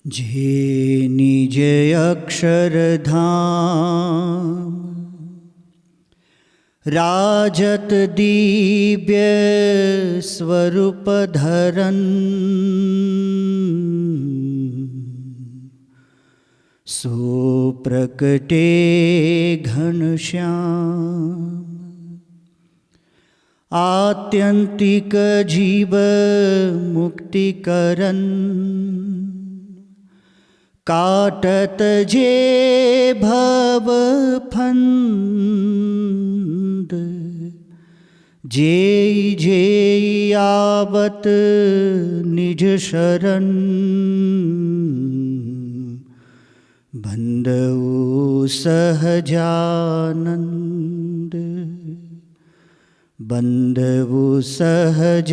जे निज अक्षरधाम राजत दिव्य स्वरूप धरन सो प्रकटे घनश्याम आत्यंतिक जीव मुक्ति करन काटत जे भव फंद जे जे आवत निज शरण बंदऊ सहजानंद बंदऊ सहजानंद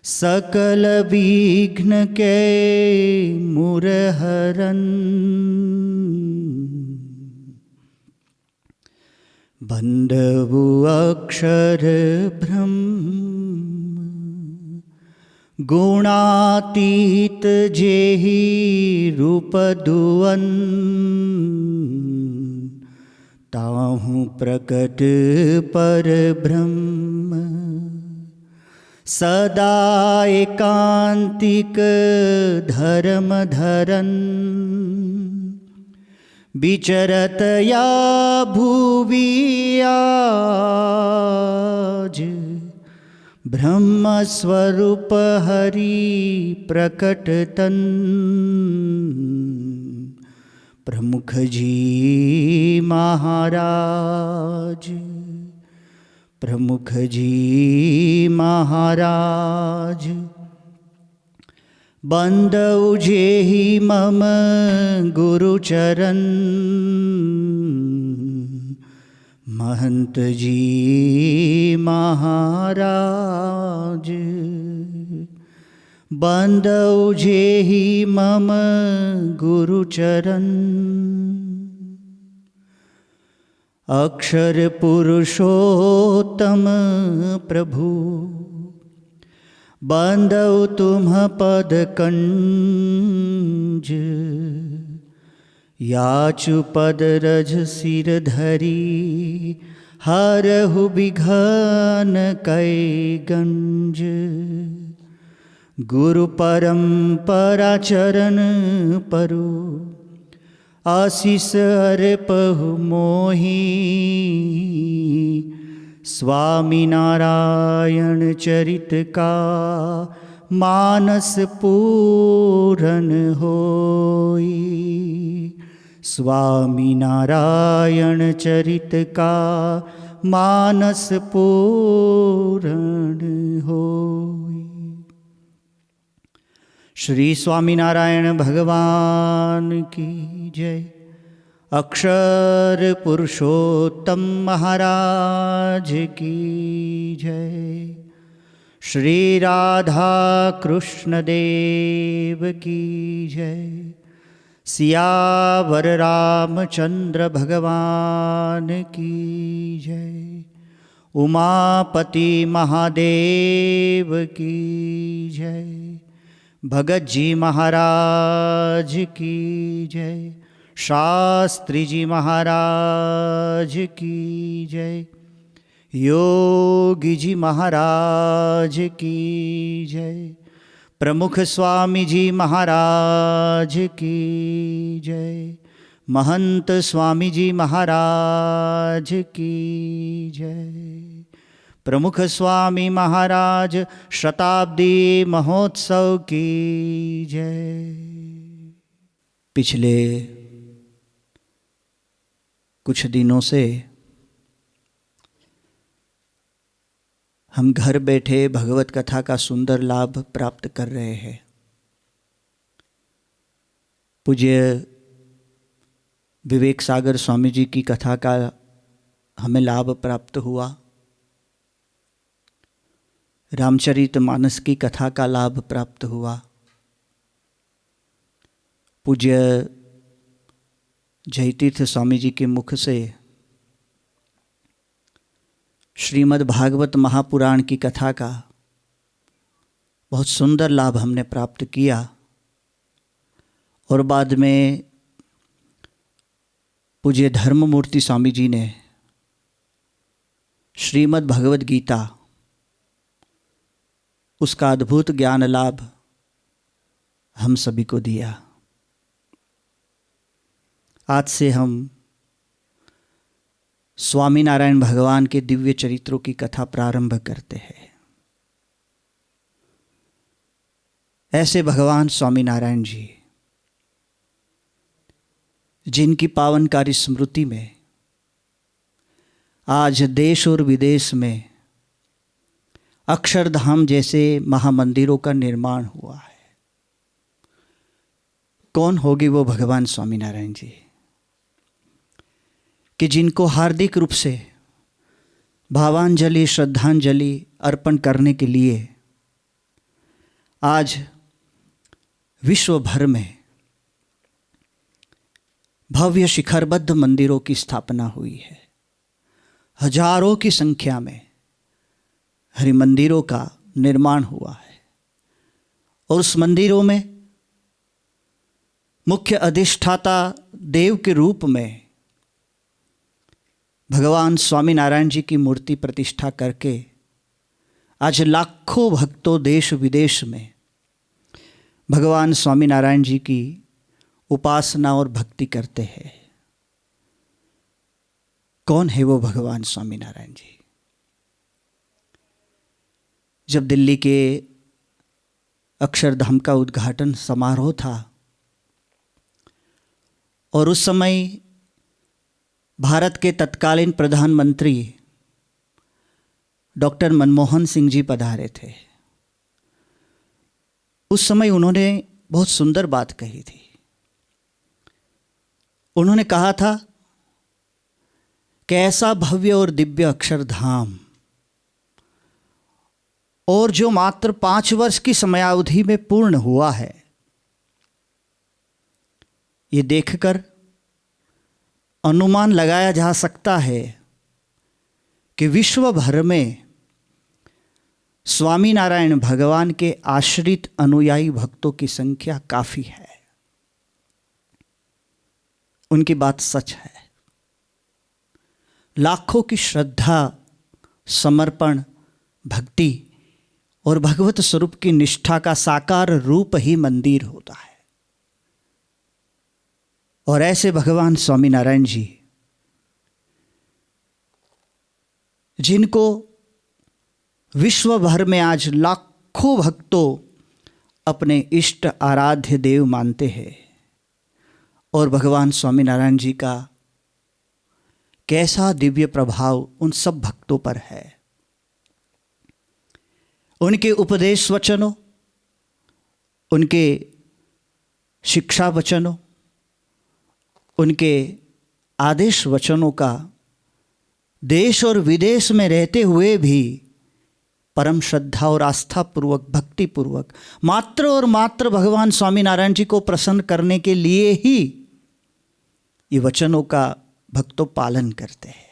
सकल विघ्न के मुरहरन बंदवु अक्षर ब्रह्म गुणातीत जेहि रूप दुअन ताहु प्रकट पर ब्रह्म सदा एकांतिक धर्म धरन विचरत या भुवि आज ब्रह्म स्वरूप हरि प्रकट तन प्रमुख जी महाराज प्रमुख जी महाराज बंदउ जेहि मम गुरुचरण महंत जी महाराज बंदउ जेहि मम गुरुचरण अक्षर पुरुषोत्तम प्रभु बंदउ तुम पद कंज याचु पद रज सिर धरी हरहु बिघन कै गंज गुरु परंपरा चरण परु आशीष अर्पहु मोहि स्वामी नारायण चरित का मानस पूरन होई स्वामी नारायण चरित का मानस पूरन होई। श्री स्वामीनारायण भगवान की जय। अक्षर पुरुषोत्तम महाराज की जय। श्री राधा कृष्ण देव की जय। सियावर रामचंद्र भगवान की जय। उमापति महादेव की जय। भगत जी महाराज की जय। शास्त्री जी महाराज की जय। योगी जी महाराज की जय। प्रमुख स्वामी जी महाराज की जय। महंत स्वामी जी महाराज की जय। प्रमुख स्वामी महाराज शताब्दी महोत्सव की जय। पिछले कुछ दिनों से हम घर बैठे भगवत कथा का सुंदर लाभ प्राप्त कर रहे हैं। पूज्य विवेक सागर स्वामी जी की कथा का हमें लाभ प्राप्त हुआ। रामचरितमानस की कथा का लाभ प्राप्त हुआ। पूज्य जयतीर्थ स्वामी जी के मुख से श्रीमद् भागवत महापुराण की कथा का बहुत सुंदर लाभ हमने प्राप्त किया और बाद में पूज्य धर्ममूर्ति स्वामी जी ने श्रीमद् भगवद गीता, उसका अद्भुत ज्ञान लाभ हम सभी को दिया। आज से हम स्वामी नारायण भगवान के दिव्य चरित्रों की कथा प्रारंभ करते हैं। ऐसे भगवान स्वामी नारायण जी, जिनकी पावनकारी स्मृति में आज देश और विदेश में अक्षरधाम जैसे महामंदिरों का निर्माण हुआ है। कौन होगी वो भगवान स्वामी नारायण जी कि जिनको हार्दिक रूप से भावांजलि, श्रद्धांजलि अर्पण करने के लिए आज विश्व भर में भव्य शिखरबद्ध मंदिरों की स्थापना हुई है। हजारों की संख्या में हरि मंदिरों का निर्माण हुआ है और उस मंदिरों में मुख्य अधिष्ठाता देव के रूप में भगवान स्वामी नारायण जी की मूर्ति प्रतिष्ठा करके आज लाखों भक्तों देश विदेश में भगवान स्वामी नारायण जी की उपासना और भक्ति करते हैं। कौन है वो भगवान स्वामी नारायण जी? जब दिल्ली के अक्षरधाम का उद्घाटन समारोह था और उस समय भारत के तत्कालीन प्रधानमंत्री डॉक्टर मनमोहन सिंह जी पधारे थे, उस समय उन्होंने बहुत सुंदर बात कही थी। उन्होंने कहा था कि ऐसा भव्य और दिव्य अक्षरधाम और जो मात्र 5 वर्ष की समयावधि में पूर्ण हुआ है, ये देखकर अनुमान लगाया जा सकता है कि विश्व भर में स्वामी नारायण भगवान के आश्रित अनुयायी भक्तों की संख्या काफी है। उनकी बात सच है। लाखों की श्रद्धा, समर्पण, भक्ति और भगवत स्वरूप की निष्ठा का साकार रूप ही मंदिर होता है। और ऐसे भगवान स्वामी नारायण जी, जिनको विश्व भर में आज लाखों भक्तों अपने इष्ट आराध्य देव मानते हैं, और भगवान स्वामी नारायण जी का कैसा दिव्य प्रभाव उन सब भक्तों पर है। उनके उपदेश वचनों, उनके शिक्षा वचनों, उनके आदेश वचनों का देश और विदेश में रहते हुए भी परम श्रद्धा और आस्था पूर्वक, भक्ति पूर्वक मात्र और मात्र भगवान स्वामी नारायण जी को प्रसन्न करने के लिए ही ये वचनों का भक्तों पालन करते हैं।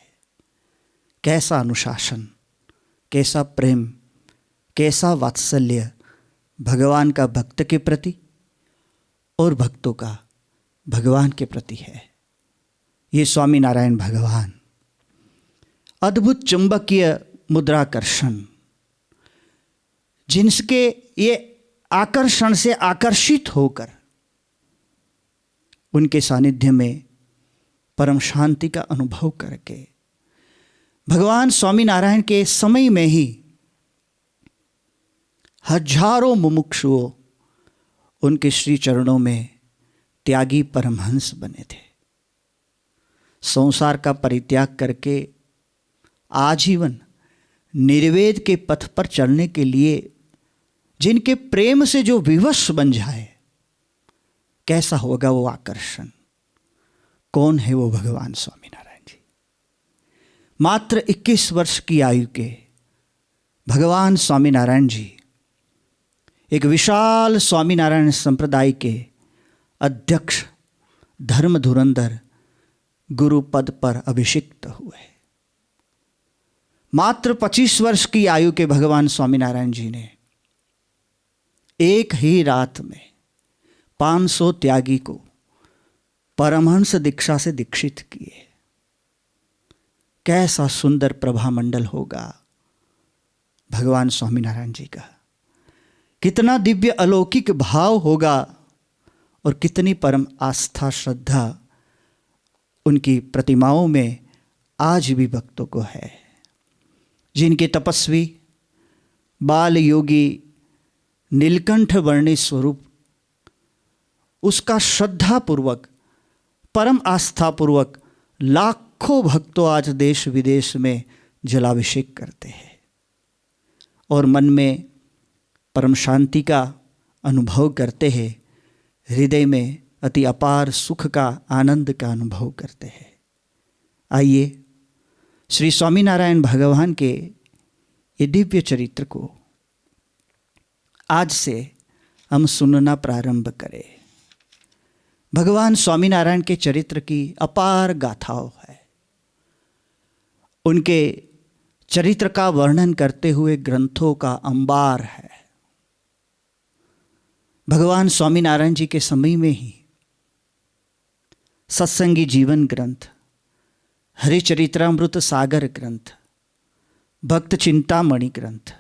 कैसा अनुशासन, कैसा प्रेम, कैसा वात्सल्य भगवान का भक्त के प्रति और भक्तों का भगवान के प्रति है। ये स्वामी नारायण भगवान अद्भुत चुंबकीय मुद्राकर्षण, जिनके ये आकर्षण से आकर्षित होकर उनके सानिध्य में परम शांति का अनुभव करके भगवान स्वामी नारायण के समय में ही हजारों मुमुक्षुओं उनके श्री चरणों में त्यागी परमहंस बने थे। संसार का परित्याग करके आजीवन निर्वेद के पथ पर चलने के लिए जिनके प्रेम से जो विवश बन जाए, कैसा होगा वो आकर्षण। कौन है वो भगवान स्वामी नारायण जी? मात्र 21 वर्ष की आयु के भगवान स्वामी नारायण जी एक विशाल स्वामी नारायण संप्रदाय के अध्यक्ष धर्म धुरंधर गुरु पद पर अभिषिक्त हुए। मात्र 25 वर्ष की आयु के भगवान स्वामी नारायण जी ने एक ही रात में 500 त्यागी को परमहंस दीक्षा से दीक्षित किए। कैसा सुंदर प्रभामंडल होगा भगवान स्वामीनारायण जी का, कितना दिव्य अलौकिक भाव होगा और कितनी परम आस्था श्रद्धा उनकी प्रतिमाओं में आज भी भक्तों को है। जिनके तपस्वी बाल योगी नीलकंठ वर्णी स्वरूप उसका श्रद्धापूर्वक परम आस्थापूर्वक लाखों भक्तों आज देश विदेश में जलाभिषेक करते हैं और मन में परम शांति का अनुभव करते हैं, हृदय में अति अपार सुख का आनंद का अनुभव करते हैं। आइए श्री स्वामीनारायण भगवान के ये दिव्य चरित्र को आज से हम सुनना प्रारंभ करें। भगवान स्वामीनारायण के चरित्र की अपार गाथाओं है। उनके चरित्र का वर्णन करते हुए ग्रंथों का अंबार है। भगवान स्वामीनारायण जी के समय में ही सत्संगी जीवन ग्रंथ, हरिचरित्रामृत सागर ग्रंथ, भक्त चिंतामणि ग्रंथ,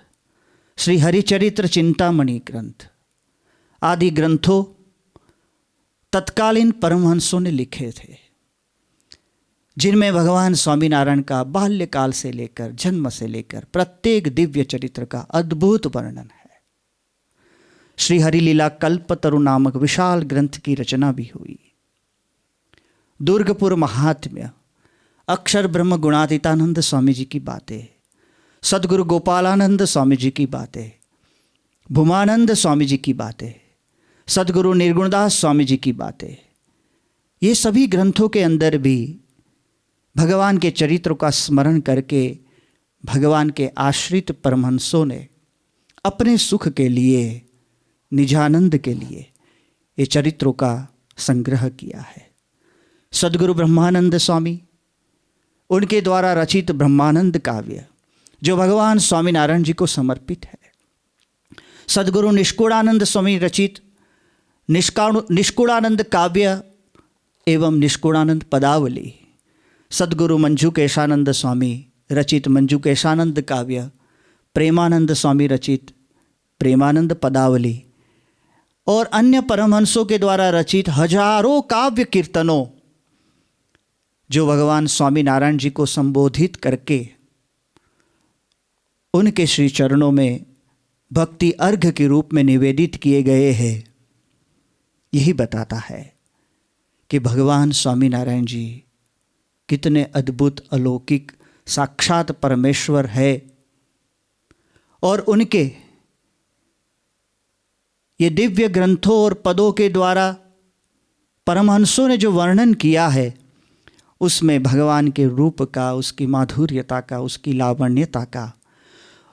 श्री हरिचरित्र चिंतामणि ग्रंथ आदि ग्रंथों तत्कालीन परमहंसों ने लिखे थे, जिनमें भगवान स्वामीनारायण का बाल्यकाल से लेकर जन्म से लेकर प्रत्येक दिव्य चरित्र का अद्भुत वर्णन है। श्री हरिलीला कल्पतरु नामक विशाल ग्रंथ की रचना भी हुई। दुर्गपुर महात्म्य, अक्षर ब्रह्म गुणातीतानंद स्वामी जी की बातें, सदगुरु गोपालानंद स्वामी जी की बातें, भूमानंद स्वामी जी की बातें, सदगुरु निर्गुणदास स्वामी जी की बातें, ये सभी ग्रंथों के अंदर भी भगवान के चरित्रों का स्मरण करके भगवान के आश्रित परमहंसों ने अपने सुख के लिए, निजानंद के लिए ये चरित्रों का संग्रह किया है। सदगुरु ब्रह्मानंद स्वामी, उनके द्वारा रचित ब्रह्मानंद काव्य जो भगवान स्वामीनारायण जी को समर्पित है। सदगुरु निष्कुड़ानंद स्वामी रचित निष्कुड़ानंद काव्य एवं निष्कुड़ानंद पदावली, सदगुरु मंजुकेशानंद स्वामी रचित मंजुकेशानंद काव्य, प्रेमानंद स्वामी रचित प्रेमानंद पदावली और अन्य परमहंसों के द्वारा रचित हजारों काव्य कीर्तनों जो भगवान स्वामीनारायण जी को संबोधित करके उनके श्री चरणों में भक्ति अर्घ्य के रूप में निवेदित किए गए हैं, यही बताता है कि भगवान स्वामीनारायण जी कितने अद्भुत अलौकिक साक्षात परमेश्वर है और उनके ये दिव्य ग्रंथों और पदों के द्वारा परमहंसों ने जो वर्णन किया है उसमें भगवान के रूप का, उसकी माधुर्यता का, उसकी लावण्यता का,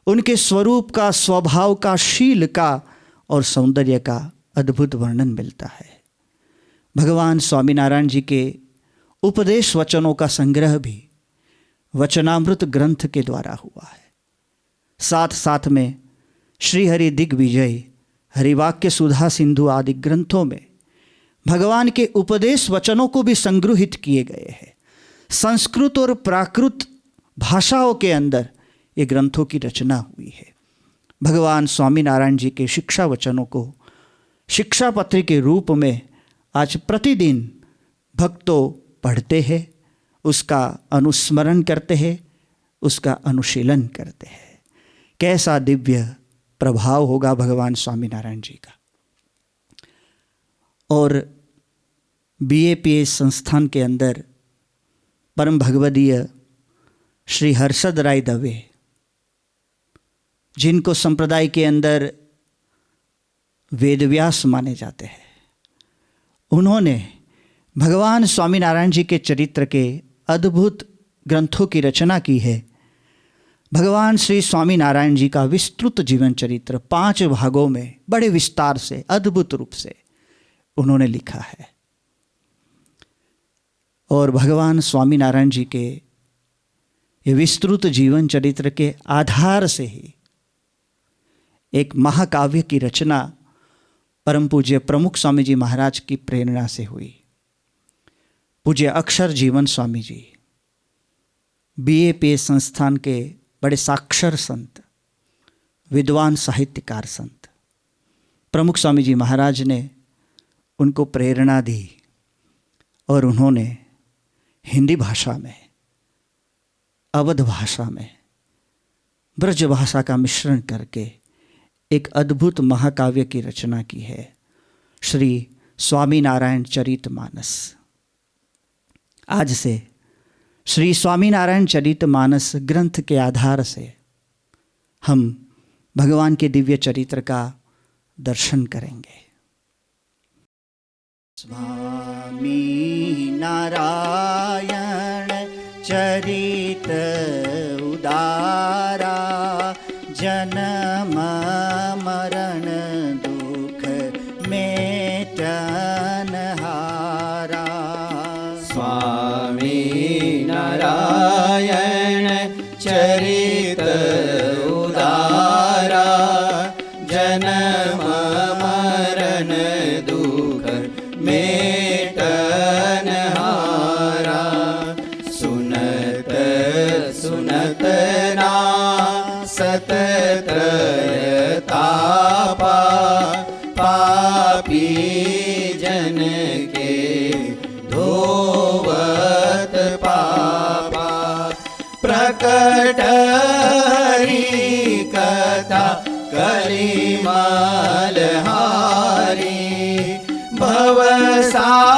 उनके स्वरूप का, स्वभाव का, शील का और सौंदर्य का अद्भुत वर्णन मिलता है। भगवान स्वामीनारायण जी के उपदेश वचनों का संग्रह भी वचनामृत ग्रंथ के द्वारा हुआ है। साथ साथ में श्री हरि दिग्विजय, हरिवाक्य सुधा सिंधु आदि ग्रंथों में भगवान के उपदेश वचनों को भी संग्रहित किए गए हैं। संस्कृत और प्राकृत भाषाओं के अंदर ये ग्रंथों की रचना हुई है। भगवान स्वामीनारायण जी के शिक्षा वचनों को शिक्षा पत्र के रूप में आज प्रतिदिन भक्तों पढ़ते हैं, उसका अनुस्मरण करते हैं, उसका अनुशीलन करते हैं। कैसा दिव्य प्रभाव होगा भगवान स्वामीनारायण जी का। और BAPS संस्थान के अंदर परम भगवदीय श्री हर्षद राय दवे, जिनको संप्रदाय के अंदर वेदव्यास माने जाते हैं, उन्होंने भगवान स्वामीनारायण जी के चरित्र के अद्भुत ग्रंथों की रचना की है। भगवान श्री स्वामीनारायण जी का विस्तृत जीवन चरित्र 5 भागों में बड़े विस्तार से, अद्भुत रूप से उन्होंने लिखा है। और भगवान स्वामीनारायण जी के ये विस्तृत जीवन चरित्र के आधार से ही एक महाकाव्य की रचना परम पूज्य प्रमुख स्वामी जी महाराज की प्रेरणा से हुई। पूज्य अक्षर जीवन स्वामी जी BAPS संस्थान के बड़े साक्षर संत, विद्वान साहित्यकार संत, प्रमुख स्वामी जी महाराज ने उनको प्रेरणा दी और उन्होंने हिंदी भाषा में, अवध भाषा में, ब्रज भाषा का मिश्रण करके एक अद्भुत महाकाव्य की रचना की है, श्री स्वामीनारायण चरितमानस। आज से श्री स्वामीनारायण चरितमानस ग्रंथ के आधार से हम भगवान के दिव्य चरित्र का दर्शन करेंगे। स्वामी नारायण चरित उदारा, जन्म मरण दुख मेटन हारा। स्वामी नारायण चरित उदारा, जन्म मरण दुख मेटन हारा। सुनत सुनत ना सतत्रयतापा, पापी जन के धोवत पापा। प्रकट हरि कथा कलिमलहारी, भवसागर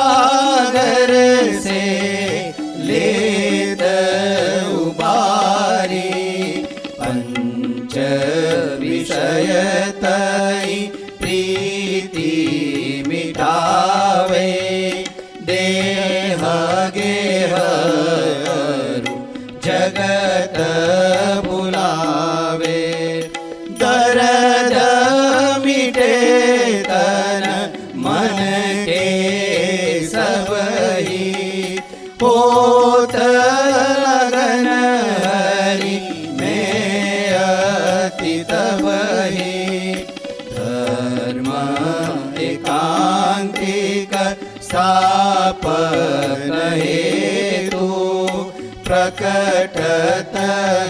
से लेत उबारी। पंच विषय तई प्रीति मिटावे, देह गेह जगत बुलावे। दर्द मिटे तन मन के सबही, होत लगन हरि में अति तबही। धर्म एकांतिक स्थापन हेतु, प्रकटत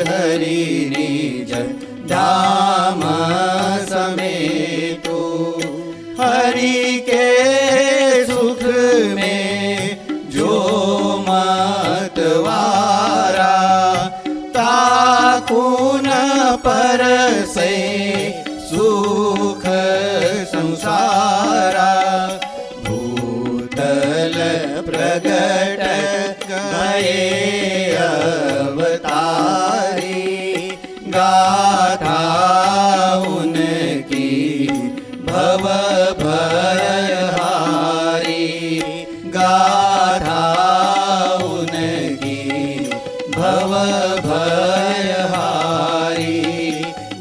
हरि निज धाम समेतु। हरि के सुख में जो मतवारा, ताकुन परसे सुख संसारा। भूतल प्रगट गए अवतारी, गाथा उनकी भव भयहारी। गाथा उनकी भव भयहारी।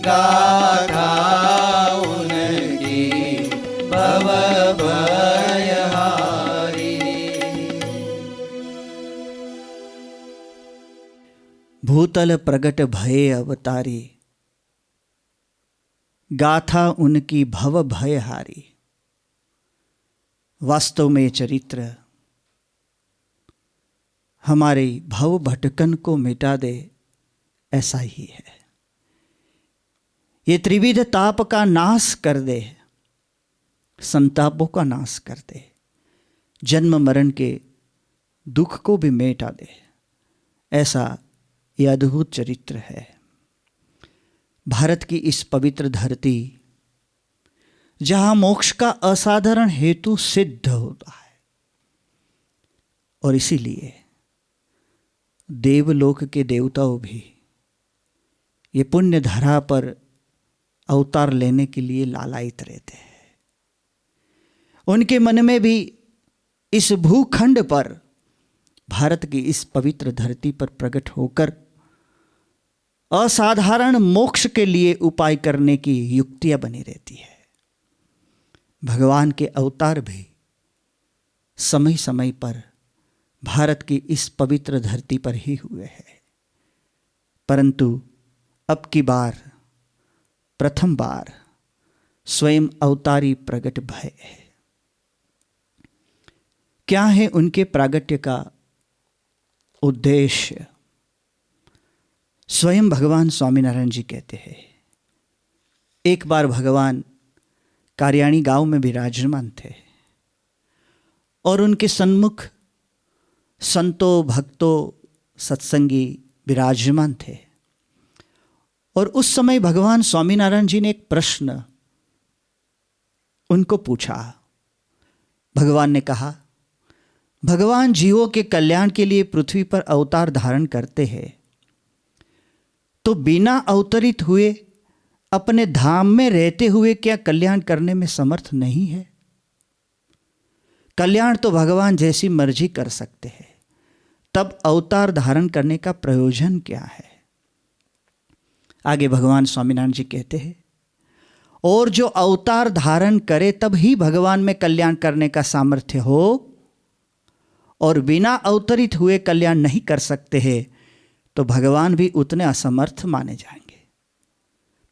गाथा उनकी भव भयहारी। भूतल प्रगट भये अवतारी, गाथा उनकी भव भयहारी। वास्तव में ये चरित्र हमारे भव भटकन को मिटा दे, ऐसा ही है। ये त्रिविध ताप का नाश कर दे, संतापों का नाश कर दे, जन्म मरण के दुख को भी मिटा दे, ऐसा ये अद्भुत चरित्र है। भारत की इस पवित्र धरती, जहां मोक्ष का असाधारण हेतु सिद्ध होता है, और इसीलिए देवलोक के देवताओं भी ये पुण्य धरा पर अवतार लेने के लिए लालायित रहते हैं। उनके मन में भी इस भूखंड पर, भारत की इस पवित्र धरती पर प्रकट होकर असाधारण मोक्ष के लिए उपाय करने की युक्तियां बनी रहती है। भगवान के अवतार भी समय समय पर भारत की इस पवित्र धरती पर ही हुए हैं, परंतु अब की बार, प्रथम बार स्वयं अवतारी प्रगट भय। क्या है उनके प्रागट्य का उद्देश्य? स्वयं भगवान स्वामीनारायण जी कहते हैं, एक बार भगवान कार्याणी गांव में विराजमान थे और उनके सन्मुख संतों भक्तों सत्संगी विराजमान थे। और उस समय भगवान स्वामीनारायण जी ने एक प्रश्न उनको पूछा। भगवान ने कहा, भगवान जीवों के कल्याण के लिए पृथ्वी पर अवतार धारण करते हैं, तो बिना अवतरित हुए अपने धाम में रहते हुए क्या कल्याण करने में समर्थ नहीं है? कल्याण तो भगवान जैसी मर्जी कर सकते हैं, तब अवतार धारण करने का प्रयोजन क्या है? आगे भगवान स्वामीनारायण जी कहते हैं, और जो अवतार धारण करे तब ही भगवान में कल्याण करने का सामर्थ्य हो, और बिना अवतरित हुए कल्याण नहीं कर सकते हैं तो भगवान भी उतने असमर्थ माने जाएंगे।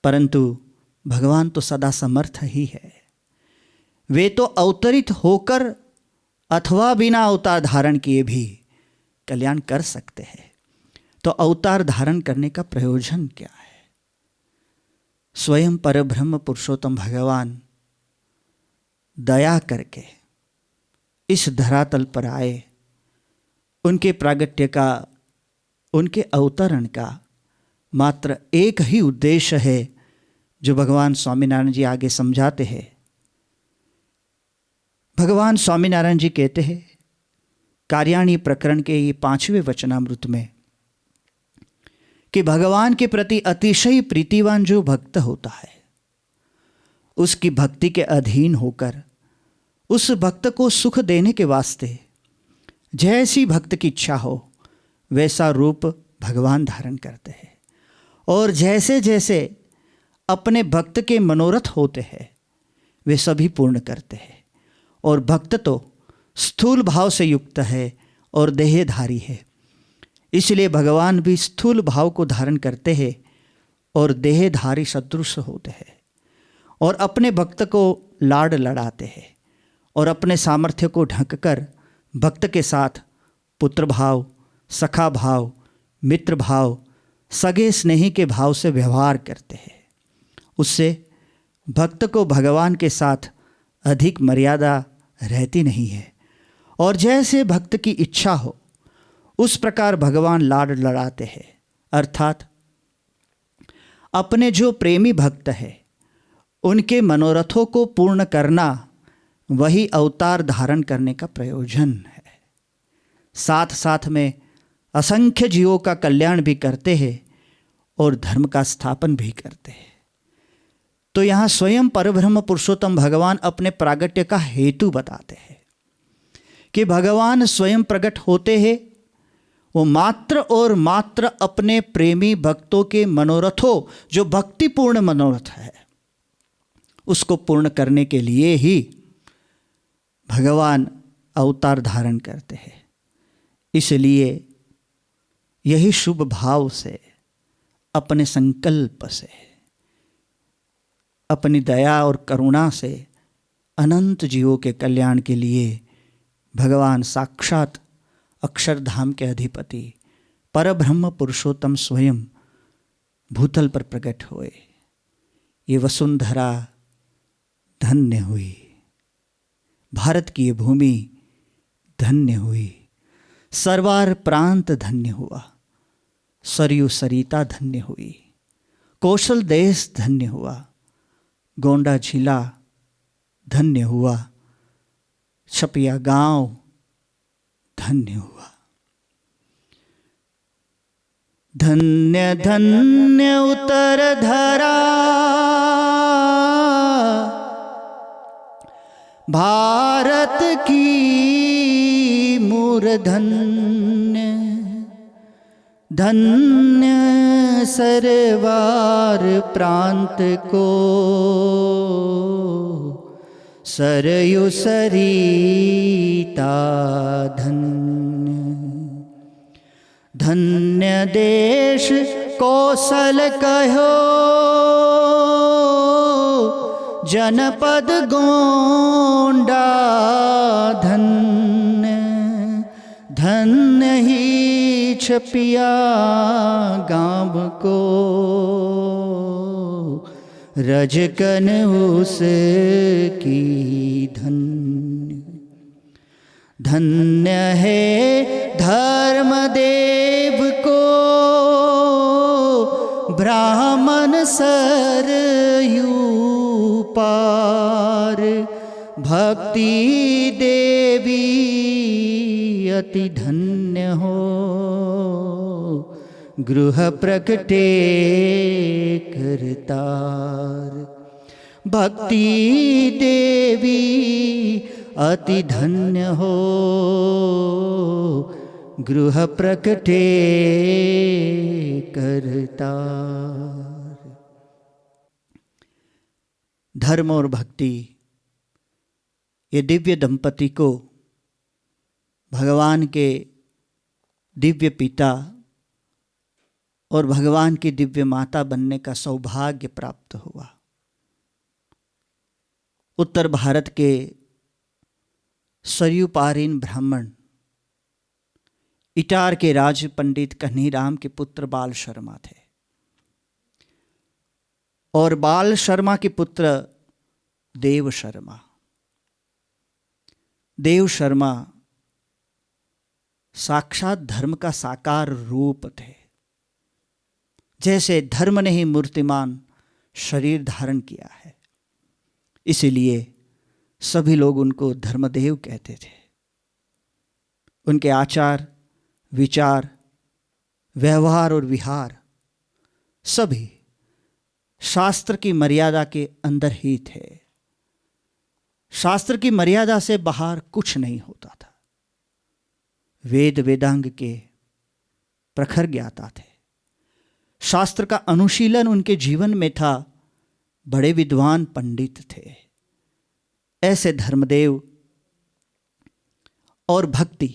परंतु भगवान तो सदा समर्थ ही है। वे तो अवतरित होकर अथवा बिना अवतार धारण किए भी कल्याण कर सकते हैं। तो अवतार धारण करने का प्रयोजन क्या है? स्वयं परब्रह्म पुरुषोत्तम भगवान दया करके इस धरातल पर आए। उनके प्रागट्य का, उनके अवतरण का मात्र एक ही उद्देश्य है जो भगवान स्वामीनारायण जी आगे समझाते हैं। भगवान स्वामीनारायण जी कहते हैं कार्याणी प्रकरण के ये 5वें वचनामृत में कि भगवान के प्रति अतिशय प्रीतिवान जो भक्त होता है, उसकी भक्ति के अधीन होकर उस भक्त को सुख देने के वास्ते जैसी भक्त की इच्छा हो वैसा रूप भगवान धारण करते हैं। और जैसे जैसे अपने भक्त के मनोरथ होते हैं वे सभी पूर्ण करते हैं। और भक्त तो स्थूल भाव से युक्त है और देहधारी है, इसलिए भगवान भी स्थूल भाव को धारण करते हैं और देहधारी सदृश होते हैं, और अपने भक्त को लाड लड़ाते हैं और अपने सामर्थ्य को ढंककर भक्त के साथ पुत्र भाव, सखा भाव, मित्र भाव, सगे स्नेही के भाव से व्यवहार करते हैं। उससे भक्त को भगवान के साथ अधिक मर्यादा रहती नहीं है, और जैसे भक्त की इच्छा हो उस प्रकार भगवान लाड लड़ाते हैं। अर्थात अपने जो प्रेमी भक्त है उनके मनोरथों को पूर्ण करना वही अवतार धारण करने का प्रयोजन है। साथ साथ में असंख्य जीवों का कल्याण भी करते हैं और धर्म का स्थापन भी करते हैं। तो यहाँ स्वयं परब्रह्म पुरुषोत्तम भगवान अपने प्रागट्य का हेतु बताते हैं कि भगवान स्वयं प्रकट होते हैं, वो मात्र और मात्र अपने प्रेमी भक्तों के मनोरथों, जो भक्तिपूर्ण मनोरथ है, उसको पूर्ण करने के लिए ही भगवान अवतार धारण करते हैं। इसलिए यही शुभ भाव से, अपने संकल्प से, अपनी दया और करुणा से अनंत जीवों के कल्याण के लिए भगवान साक्षात अक्षरधाम के अधिपति परब्रह्म पुरुषोत्तम स्वयं भूतल पर प्रकट हुए। ये वसुंधरा धन्य हुई, भारत की ये भूमि धन्य हुई, सरवार प्रांत धन्य हुआ, सरयू सरिता धन्य हुई, कौशल देश धन्य हुआ, गोंडा जिला धन्य हुआ, छपिया गांव धन्य हुआ। धन्य धन्य उत्तर धरा भारत की मूर्धन्य, धन्य सरवार प्रांत को सरयू सरिता धन्य। धन्य देश कौशल कहो जनपद गोंडा धन्य धन्य ही छपिया गाँव को, रजकन उसकी धन्य धन्य है धर्मदेव को, ब्राह्मण सरयू पार, भक्ति देवी अति धन्य हो, गृह प्रकटे करतार। भक्ति देवी अति धन्य हो, गृह प्रकटे करतार। धर्म और भक्ति, ये दिव्य दंपति को भगवान के दिव्य पिता और भगवान की दिव्य माता बनने का सौभाग्य प्राप्त हुआ। उत्तर भारत के सरयू पारीन ब्राह्मण इटार के राज पंडित कन्हीराम के पुत्र बाल शर्मा थे, और बाल शर्मा के पुत्र देव शर्मा। देव शर्मा साक्षात धर्म का साकार रूप थे। जैसे धर्म ने ही मूर्तिमान शरीर धारण किया है, इसीलिए सभी लोग उनको धर्मदेव कहते थे। उनके आचार विचार व्यवहार और विहार सभी शास्त्र की मर्यादा के अंदर ही थे। शास्त्र की मर्यादा से बाहर कुछ नहीं होता था। वेद वेदांग के प्रखर ज्ञाता थे। शास्त्र का अनुशीलन उनके जीवन में था। बड़े विद्वान पंडित थे। ऐसे धर्मदेव और भक्ति।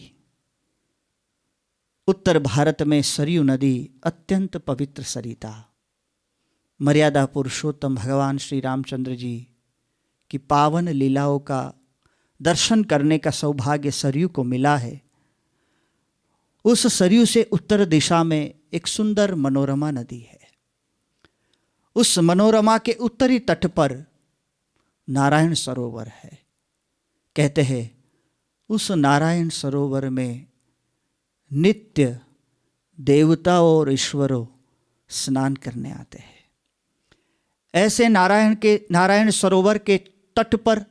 उत्तर भारत में सरयू नदी अत्यंत पवित्र सरिता, मर्यादा पुरुषोत्तम भगवान श्री रामचंद्र जी की पावन लीलाओं का दर्शन करने का सौभाग्य सरयू को मिला है। उस सरयू से उत्तर दिशा में एक सुंदर मनोरमा नदी है। उस मनोरमा के उत्तरी तट पर नारायण सरोवर है। कहते हैं उस नारायण सरोवर में नित्य देवता और ईश्वरों स्नान करने आते हैं। ऐसे नारायण सरोवर के तट पर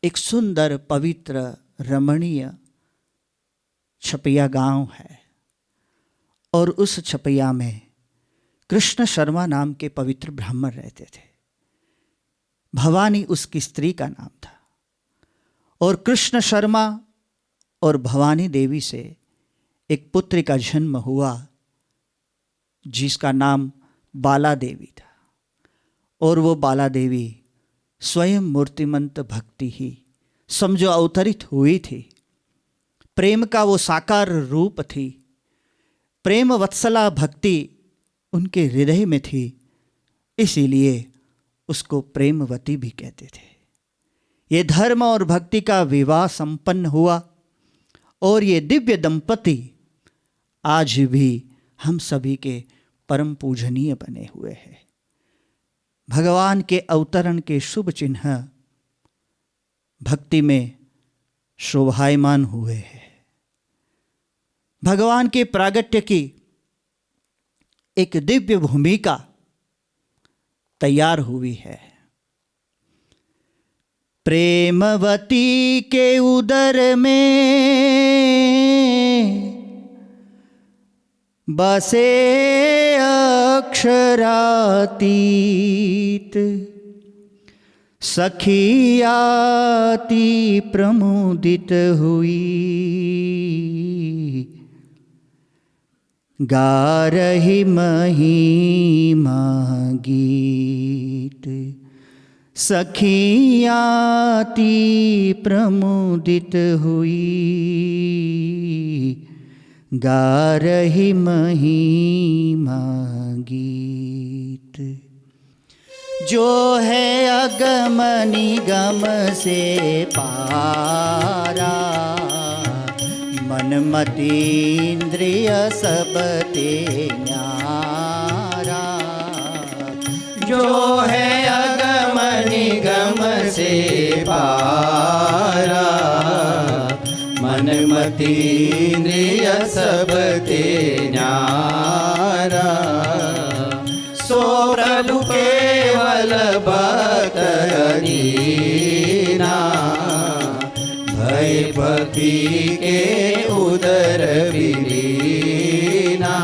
एक सुंदर पवित्र रमणीय छपैया गांव है, और उस छपैया में कृष्ण शर्मा नाम के पवित्र ब्राह्मण रहते थे। भवानी उसकी स्त्री का नाम था, और कृष्ण शर्मा और भवानी देवी से एक पुत्री का जन्म हुआ जिसका नाम बाला देवी था। और वो बाला देवी स्वयं मूर्तिमंत भक्ति ही समझो अवतरित हुई थी। प्रेम का वो साकार रूप थी। प्रेम वत्सला भक्ति उनके हृदय में थी, इसीलिए उसको प्रेमवती भी कहते थे। ये धर्म और भक्ति का विवाह संपन्न हुआ, और ये दिव्य दंपति आज भी हम सभी के परम पूजनीय बने हुए हैं। भगवान के अवतरण के शुभ चिन्ह भक्ति में शोभायमान हुए हैं। भगवान के प्रागट्य की एक दिव्य भूमिका तैयार हुई है। प्रेमवती के उदर में बसे अक्षरातीत, सखियाती प्रमुदित हुई, गा रही महिमा गीत, सखियाती प्रमुदित हुई, गा रही महिमा गीत। जो है अगम निगम से पारा, मन मति इंद्रिय सब ते न्यारा। जो है अगम निगम से पारा, मन मति इंद्रिय सब ते न्यारा। सो प्रभु केवल भक्त दीना, भय भक्ति के उदर विलीना।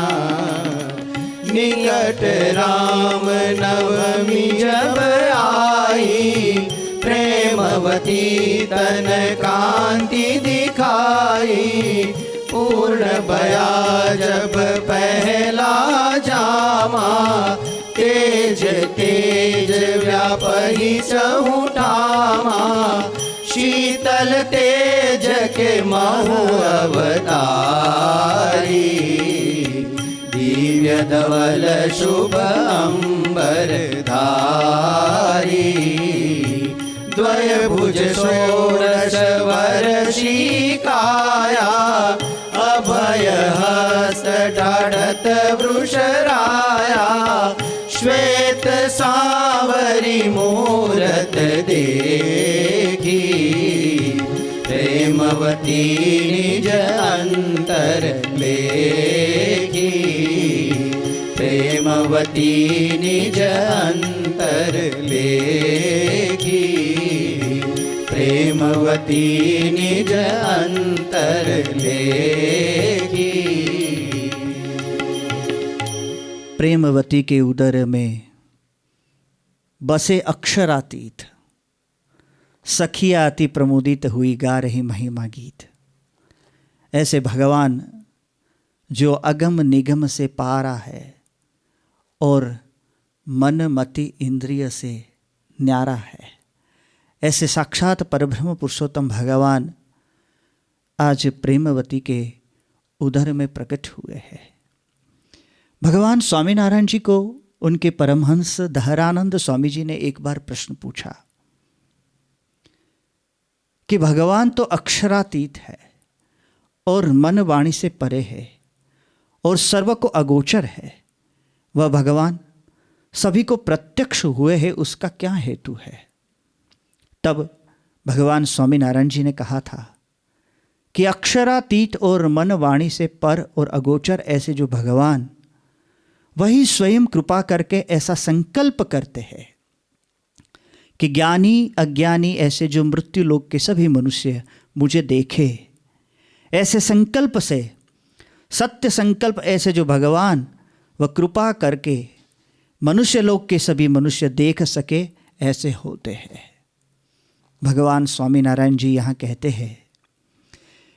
निकट राम नवमी जब आई, प्रेमवती तन कांति दिखाई। पूर्ण भया जब पहला जामा, तेज तेज व्यापही सहु ठामा। शीतल तेज के महु अवतारी, दिव्य धवल शुभ अंबर धारी। द्वय भुज षोडश वर्षी काया, अभय हस्त ढाढ़त वृषराया। श्वेत सांवरी मूरत देखी, प्रेमवती निज अंतर लेखी। प्रेमवती निज अंतर लेखी, प्रेमवती निज अंतर लेखी। प्रेमवती के उदर में बसे अक्षरातीत, सखिया अति प्रमोदित हुई गा रही महिमा गीत। ऐसे भगवान जो अगम निगम से पारा है और मन मति इंद्रिय से न्यारा है, ऐसे साक्षात परब्रह्म पुरुषोत्तम भगवान आज प्रेमवती के उदर में प्रकट हुए हैं। भगवान स्वामीनारायण जी को उनके परमहंस धरानंद स्वामी जी ने एक बार प्रश्न पूछा कि भगवान तो अक्षरातीत है और मन वाणी से परे है और सर्व को अगोचर है, वह भगवान सभी को प्रत्यक्ष हुए हैं, उसका क्या हेतु है? तब भगवान स्वामीनारायण जी ने कहा था कि अक्षरातीत और मन वाणी से पर और अगोचर ऐसे जो भगवान, वही स्वयं कृपा करके ऐसा संकल्प करते हैं कि ज्ञानी अज्ञानी ऐसे जो मृत्यु लोक के सभी मनुष्य मुझे देखे। ऐसे संकल्प से, सत्य संकल्प ऐसे जो भगवान वह कृपा करके मनुष्य लोक के सभी मनुष्य देख सके, ऐसे होते हैं। भगवान स्वामीनारायण जी यहाँ कहते हैं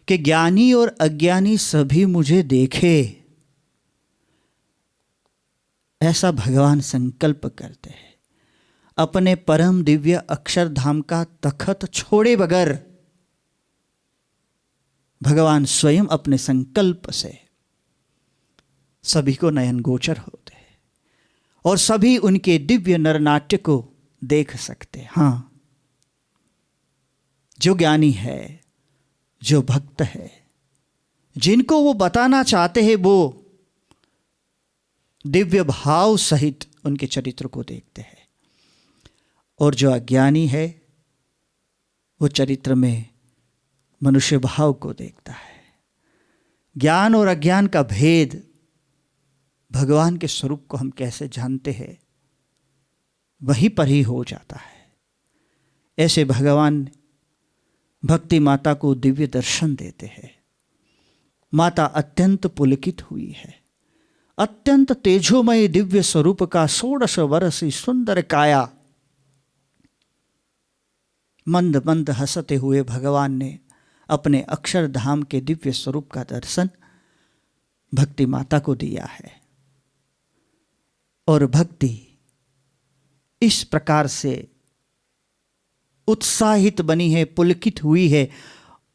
कि ज्ञानी और अज्ञानी सभी मुझे देखे, ऐसा भगवान संकल्प करते हैं। अपने परम दिव्य अक्षरधाम का तखत छोड़े बगैर भगवान स्वयं अपने संकल्प से सभी को नयन गोचर होते हैं और सभी उनके दिव्य नरनाट्य को देख सकते हैं। हाँ, जो ज्ञानी है, जो भक्त है, जिनको वो बताना चाहते हैं, वो दिव्य भाव सहित उनके चरित्र को देखते हैं, और जो अज्ञानी है वो चरित्र में मनुष्य भाव को देखता है। ज्ञान और अज्ञान का भेद, भगवान के स्वरूप को हम कैसे जानते हैं, वहीं पर ही हो जाता है। ऐसे भगवान भक्ति माता को दिव्य दर्शन देते हैं। माता अत्यंत पुलकित हुई है। अत्यंत तेजोमय दिव्य स्वरूप का 16 वर्षी सुंदर काया, मंद मंद हंसते हुए भगवान ने अपने अक्षरधाम के दिव्य स्वरूप का दर्शन भक्ति माता को दिया है। और भक्ति इस प्रकार से उत्साहित बनी है, पुलकित हुई है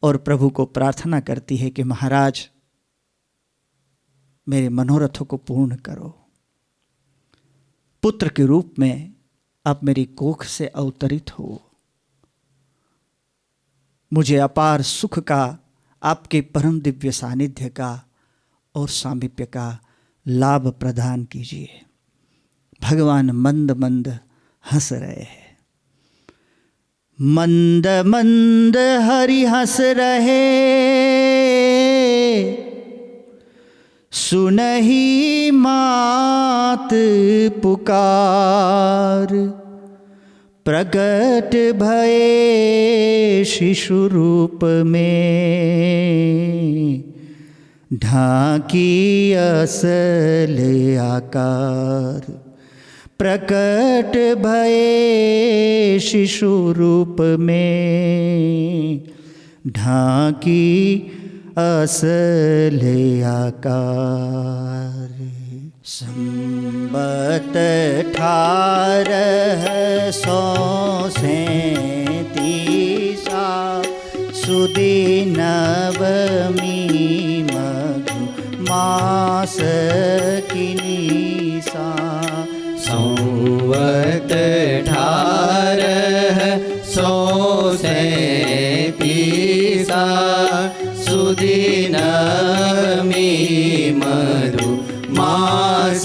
और प्रभु को प्रार्थना करती है कि महाराज मेरे मनोरथों को पूर्ण करो। पुत्र के रूप में आप मेरी कोख से अवतरित हो, मुझे अपार सुख का, आपके परम दिव्य सानिध्य का और सामीप्य का लाभ प्रदान कीजिए। भगवान मंद मंद हंस रहे हैं। मंद मंद हरि हंस रहे, सुनहि मात पुकार, प्रकट भये शिशु रूप में, ढाकी असल आकार। प्रकट भये शिशु रूप में, ढाकी असल आकार। संबत 1837 सुदी नवमी मधु मास की निशा। संवत 1837 सुदी नवमी मधु मास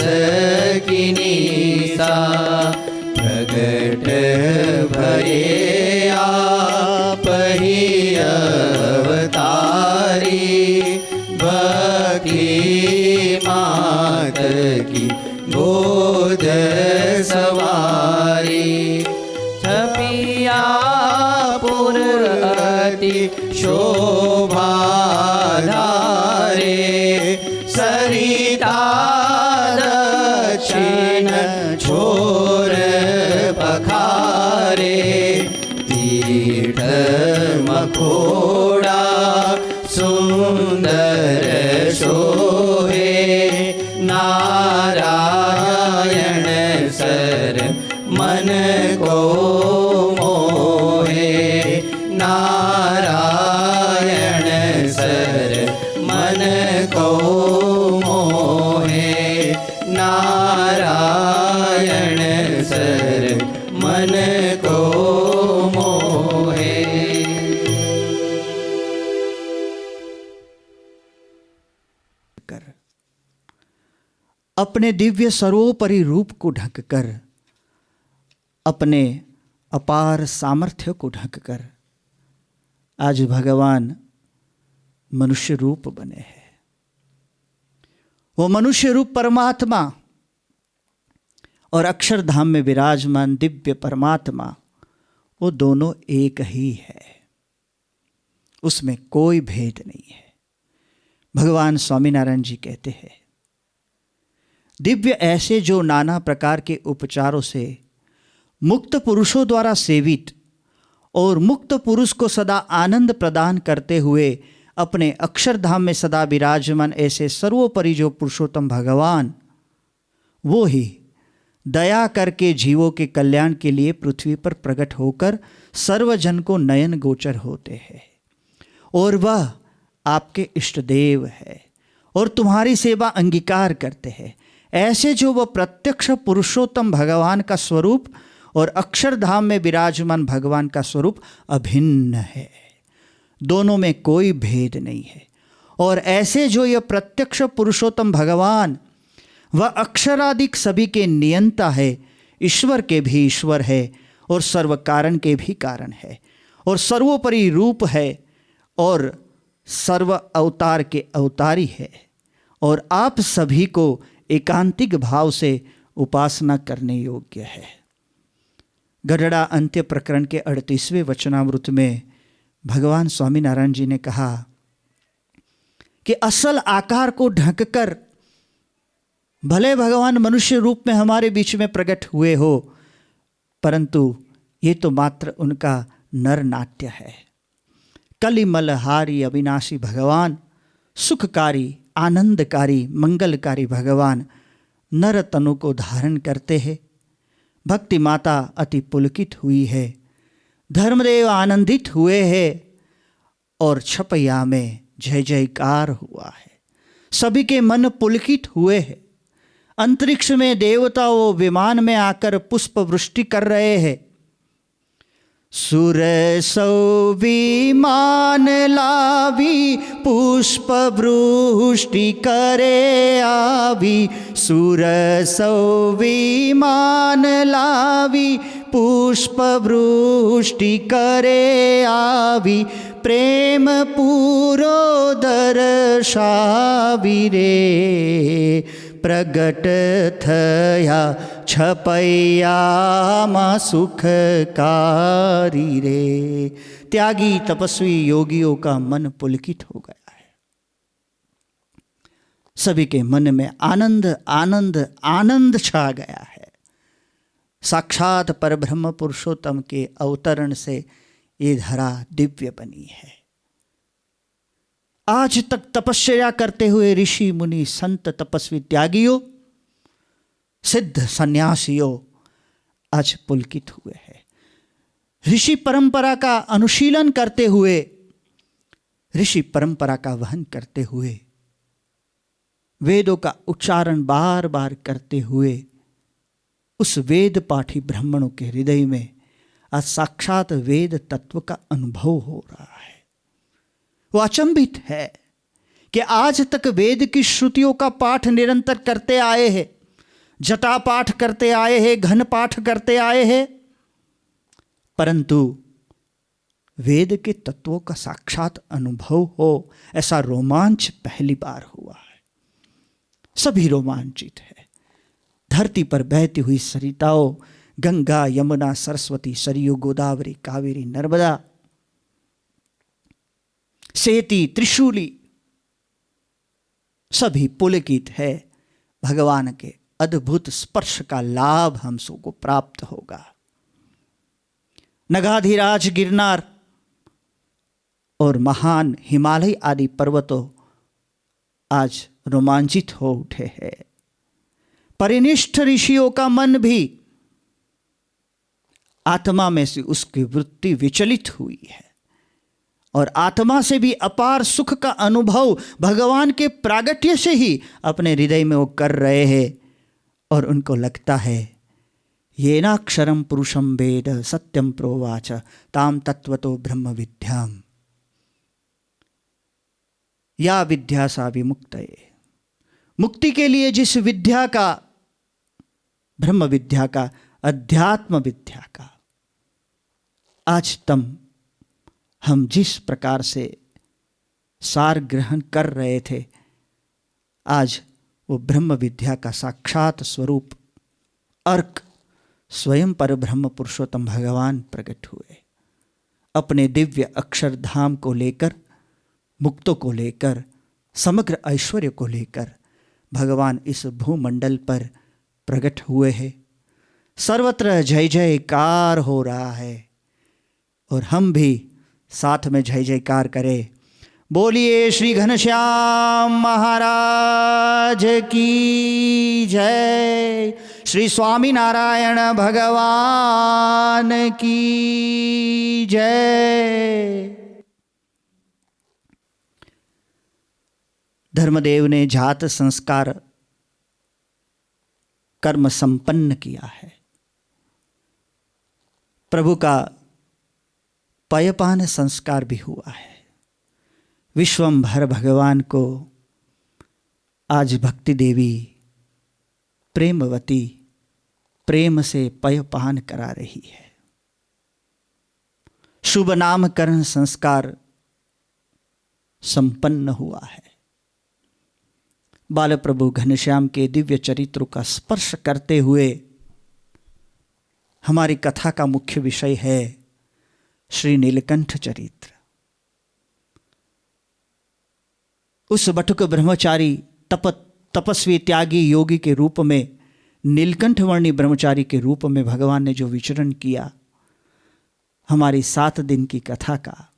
की निशा। प्रगट भये आप ही अवतारी, भक्ति मात की गोद सवारी। छपिया पुर अति शोभा धारे, सरिता दक्षिण छोर पखारे। तीर्थ मखोड़ा सुंदर शोभे, नारायण सर मन को मोहे। नारायण सर मन को मोहे। नारायण सर मन को मोहे। अपने दिव्य सर्वोपरि रूप को ढककर, अपने अपार सामर्थ्य को ढककर आज भगवान मनुष्य रूप बने हैं। वो मनुष्य रूप परमात्मा और अक्षरधाम में विराजमान दिव्य परमात्मा, वो दोनों एक ही है, उसमें कोई भेद नहीं है। भगवान स्वामीनारायण जी कहते हैं, दिव्य ऐसे जो नाना प्रकार के उपचारों से मुक्त पुरुषों द्वारा सेवित और मुक्त पुरुष को सदा आनंद प्रदान करते हुए अपने अक्षरधाम में सदा विराजमान ऐसे सर्वोपरि जो पुरुषोत्तम भगवान, वो ही दया करके जीवों के कल्याण के लिए पृथ्वी पर प्रकट होकर सर्वजन को नयन गोचर होते हैं। और वह आपके इष्ट देव है और तुम्हारी सेवा अंगीकार करते हैं। ऐसे जो वह प्रत्यक्ष पुरुषोत्तम भगवान का स्वरूप और अक्षरधाम में विराजमान भगवान का स्वरूप अभिन्न है, दोनों में कोई भेद नहीं है। और ऐसे जो यह प्रत्यक्ष पुरुषोत्तम भगवान वह अक्षरादिक सभी के नियंता है, ईश्वर के भी ईश्वर है और सर्व कारण के भी कारण है और सर्वोपरि रूप है और सर्व अवतार के अवतारी है और आप सभी को एकांतिक भाव से उपासना करने योग्य है। गढ़ड़ा अंत्य प्रकरण के 38वें वचनामृत में भगवान स्वामीनारायण जी ने कहा कि असल आकार को ढककर भले भगवान मनुष्य रूप में हमारे बीच में प्रकट हुए हो, परंतु ये तो मात्र उनका नर नाट्य है। कलिमलहारी अविनाशी भगवान, सुखकारी, आनंदकारी, मंगलकारी भगवान नर तनु को धारण करते हैं। भक्ति माता अति पुलकित हुई है, धर्मदेव आनंदित हुए हैं और छपैया में जय जयकार हुआ है। सभी के मन पुलकित हुए हैं। अंतरिक्ष में देवता वो विमान में आकर पुष्प वृष्टि कर रहे हैं। सुर सौ विमान लावी पुष्प वृष्टि करे आवी, सुर सौ विमान लावी पुष्प वृष्टि करे आवी, प्रेम पूरो दर्शावी रे, प्रगट थया छपैयामा सुखकारी रे। त्यागी तपस्वी योगियों का मन पुलकित हो गया है। सभी के मन में आनंद आनंद आनंद छा गया है। साक्षात परब्रह्म पुरुषोत्तम के अवतरण से ये धरा दिव्य बनी है। आज तक तपस्या करते हुए ऋषि मुनि संत तपस्वी त्यागियों सिद्ध सन्यासियों आज पुलकित हुए हैं। ऋषि परंपरा का अनुशीलन करते हुए, ऋषि परंपरा का वहन करते हुए, वेदों का उच्चारण बार बार करते हुए उस वेद पाठी ब्राह्मणों के हृदय में आज साक्षात वेद तत्व का अनुभव हो रहा है। वो अचंभित है कि आज तक वेद की श्रुतियों का पाठ निरंतर करते आए हैं, जटा पाठ करते आए हैं, घन पाठ करते आए हैं, परंतु वेद के तत्वों का साक्षात अनुभव हो ऐसा रोमांच पहली बार हुआ है। सभी रोमांचित है। धरती पर बहती हुई सरिताओं, गंगा यमुना सरस्वती सरयू गोदावरी कावेरी नर्मदा सेती त्रिशूली सभी पुलकित है। भगवान के अद्भुत स्पर्श का लाभ हम सबको प्राप्त होगा। नगाधिराज गिरनार और महान हिमालय आदि पर्वतों आज रोमांचित हो उठे हैं। परिनिष्ठ ऋषियों का मन भी आत्मा में से उसकी वृत्ति विचलित हुई है और आत्मा से भी अपार सुख का अनुभव भगवान के प्रागट्य से ही अपने हृदय में वो कर रहे हैं और उनको लगता है येनाक्षरम पुरुषम वेद सत्यम प्रोवाच ताम तत्वतो ब्रह्म विद्याम या विद्या सा विमुक्तये। मुक्ति के लिए जिस विद्या का, ब्रह्म विद्या का, अध्यात्म विद्या का आज हम जिस प्रकार से सार ग्रहण कर रहे थे, आज वो ब्रह्म विद्या का साक्षात स्वरूप अर्क स्वयं पर ब्रह्म पुरुषोत्तम भगवान प्रकट हुए। अपने दिव्य अक्षरधाम को लेकर, मुक्तों को लेकर, समग्र ऐश्वर्य को लेकर भगवान इस भूमंडल पर प्रकट हुए हैं। सर्वत्र जय जयकार हो रहा है और हम भी साथ में जय जयकार करें। बोलिए श्री घनश्याम महाराज की जय, श्री स्वामीनारायण भगवान की जय। धर्मदेव ने जात संस्कार कर्म संपन्न किया है। प्रभु का पयपान संस्कार भी हुआ है। विश्वंभर भगवान को आज भक्ति देवी प्रेमवती प्रेम से पयपान करा रही है। शुभ नामकरण संस्कार संपन्न हुआ है। बाल प्रभु घनश्याम के दिव्य चरित्रों का स्पर्श करते हुए हमारी कथा का मुख्य विषय है श्री नीलकंठ चरित्र। उस बटुक ब्रह्मचारी तपस्वी त्यागी योगी के रूप में, नीलकंठ वर्णी ब्रह्मचारी के रूप में भगवान ने जो विचरण किया, हमारी 7 दिन की कथा का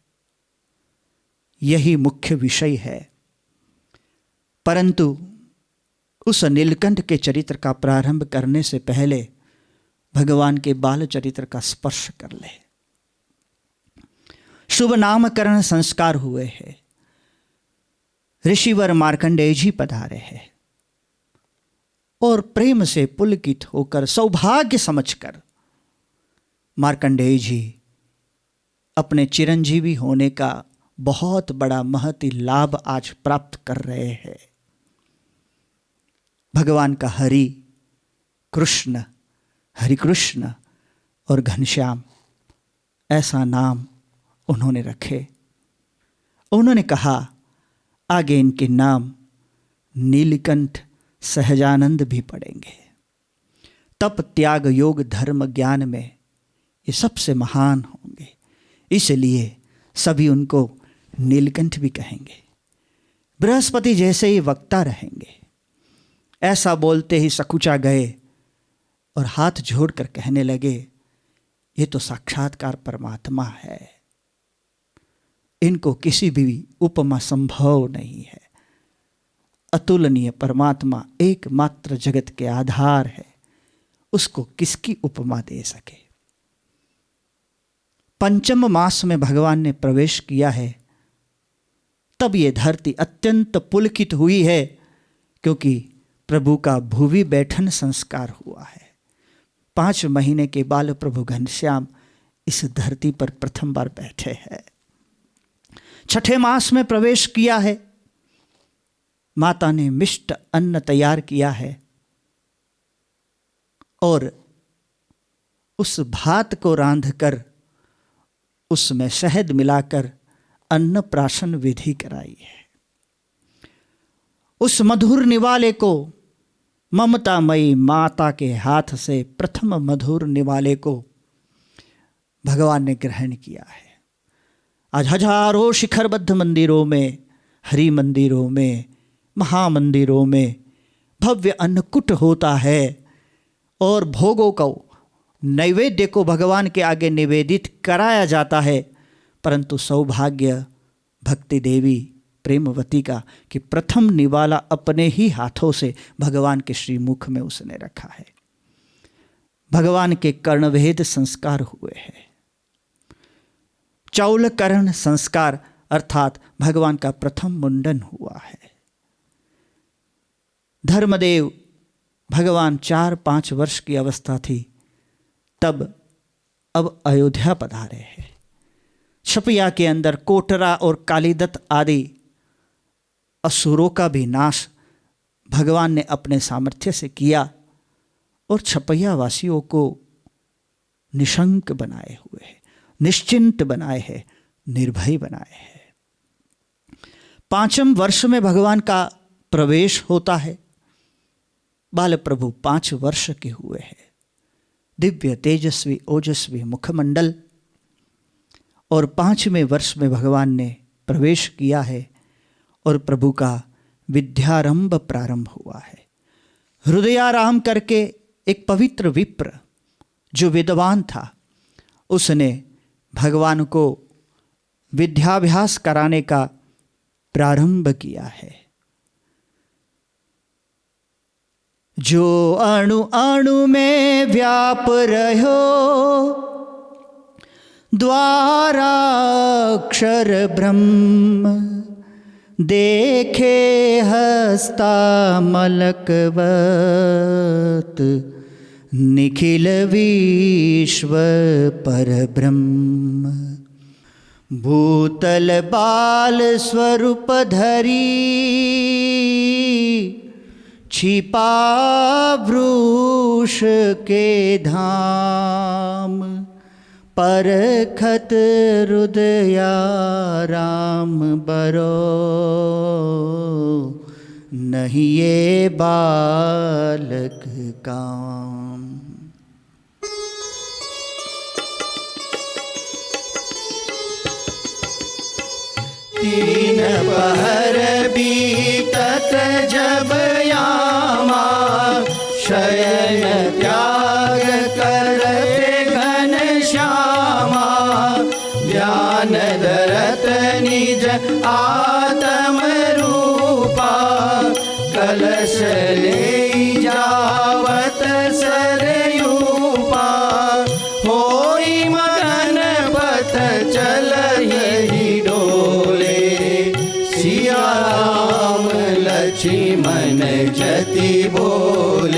यही मुख्य विषय है। परंतु उस नीलकंठ के चरित्र का प्रारंभ करने से पहले भगवान के बाल चरित्र का स्पर्श कर ले। शुभ नामकरण संस्कार हुए हैं। ऋषिवर मार्कंडेय जी पधारे हैं। और प्रेम से पुलकित होकर सौभाग्य समझकर मार्कंडेय जी अपने चिरंजीवी होने का बहुत बड़ा महती लाभ आज प्राप्त कर रहे हैं। भगवान का हरि कृष्ण और घनश्याम ऐसा नाम उन्होंने रखे। उन्होंने कहा आगे इनके नाम नीलकंठ सहजानंद भी पड़ेंगे। तप त्याग योग धर्म ज्ञान में ये सबसे महान होंगे, इसलिए सभी उनको नीलकंठ भी कहेंगे। बृहस्पति जैसे ही वक्ता रहेंगे। ऐसा बोलते ही सकुचा गए और हाथ जोड़कर कहने लगे, ये तो साक्षात्कार परमात्मा है, इनको किसी भी उपमा संभव नहीं है। अतुलनीय परमात्मा एकमात्र जगत के आधार है, उसको किसकी उपमा दे सके। पंचम मास में भगवान ने प्रवेश किया है, तब ये धरती अत्यंत पुलकित हुई है, क्योंकि प्रभु का भूवि बैठन संस्कार हुआ है। 5 महीने के बाल प्रभु घनश्याम इस धरती पर प्रथम बार बैठे हैं। 6ठे मास में प्रवेश किया है, माता ने मिष्ट अन्न तैयार किया है और उस भात को रांधकर उसमें शहद मिलाकर अन्नप्राशन विधि कराई है। उस मधुर निवाले को, ममतामयी माता के हाथ से प्रथम मधुर निवाले को भगवान ने ग्रहण किया है। आज हजारों शिखरबद्ध मंदिरों में, हरि मंदिरों में, महामंदिरों में भव्य अन्नकूट होता है और भोगों को, नैवेद्य को भगवान के आगे निवेदित कराया जाता है। परंतु सौभाग्य भक्ति देवी प्रेमवती का कि प्रथम निवाला अपने ही हाथों से भगवान के श्रीमुख में उसने रखा है। भगवान के कर्णवेद संस्कार हुए हैं। चौलकर्ण संस्कार अर्थात भगवान का प्रथम मुंडन हुआ है। धर्मदेव भगवान 4-5 वर्ष की अवस्था थी तब अब अयोध्या पधारे हैं। छपिया के अंदर कोटरा और कालीदत्त आदि असुरों का भी नाश भगवान ने अपने सामर्थ्य से किया और छपैया वासियों को निशंक बनाए हुए हैं, निश्चिंत बनाए हैं, निर्भय बनाए हैं। 5वें वर्ष में भगवान का प्रवेश होता है। बाल प्रभु 5 वर्ष के हुए हैं। दिव्य तेजस्वी ओजस्वी मुखमंडल और 5वें वर्ष में भगवान ने प्रवेश किया है और प्रभु का विद्यारंभ प्रारंभ हुआ है। हृदयाराम करके एक पवित्र विप्र जो विद्वान था, उसने भगवान को विद्याभ्यास कराने का प्रारंभ किया है। जो अणु अणु में व्याप रहो, द्वाराक्षर ब्रह्म, देखे हस्ता मलकवत, निखिल विश्व पर ब्रह्म। भूतल बाल स्वरूप धरी, छिपा वृष के धाम, परखत हृदया राम बरो, नहीं ये बालक काम। तीन पहर बीतत जब यामा, शयन त्याग करते घनश्यामा, ज्ञान दरत निज आत्म रूपा, कलश ले जावत सरयूपा, होई मगन पथ चल यही डोले, सिया राम लक्ष्मण जति बोले।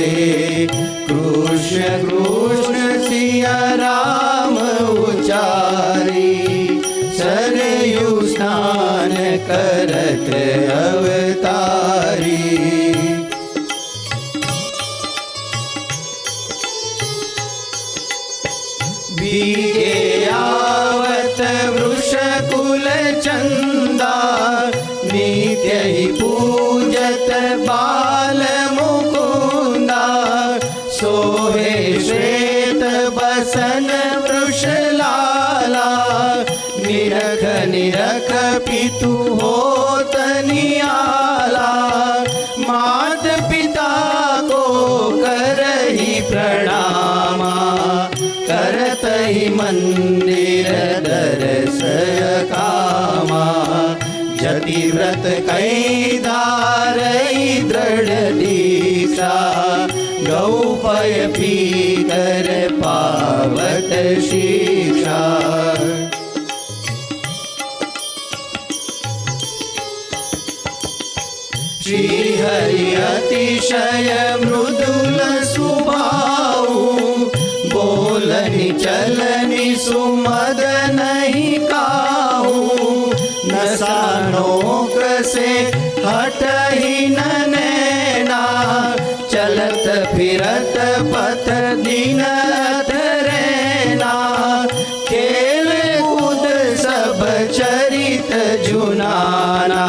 करत अवतारी। बीगे आवत वृषकुल चंदा, नित्य ही पूजत बाल मुकुंदा। सोहे श्वेत बसन वृषलाला, निरख निरख पितु होत नियाला। मात पिता को करहि प्रणामा, करत ही मंदिर दरस कामा। जति व्रत कई धारई दृढ़ दीक्षा, गौपय पी कर पावत शिक्षा। श्री हरि अतिशय मृदुल सुभाऊ, बोलनि चलनि सुमद नहीं काहू। नसानोक से हटहि न नैना, चलत फिरत पथ दिन रैना। खेल कूद सब चरित जुनाना,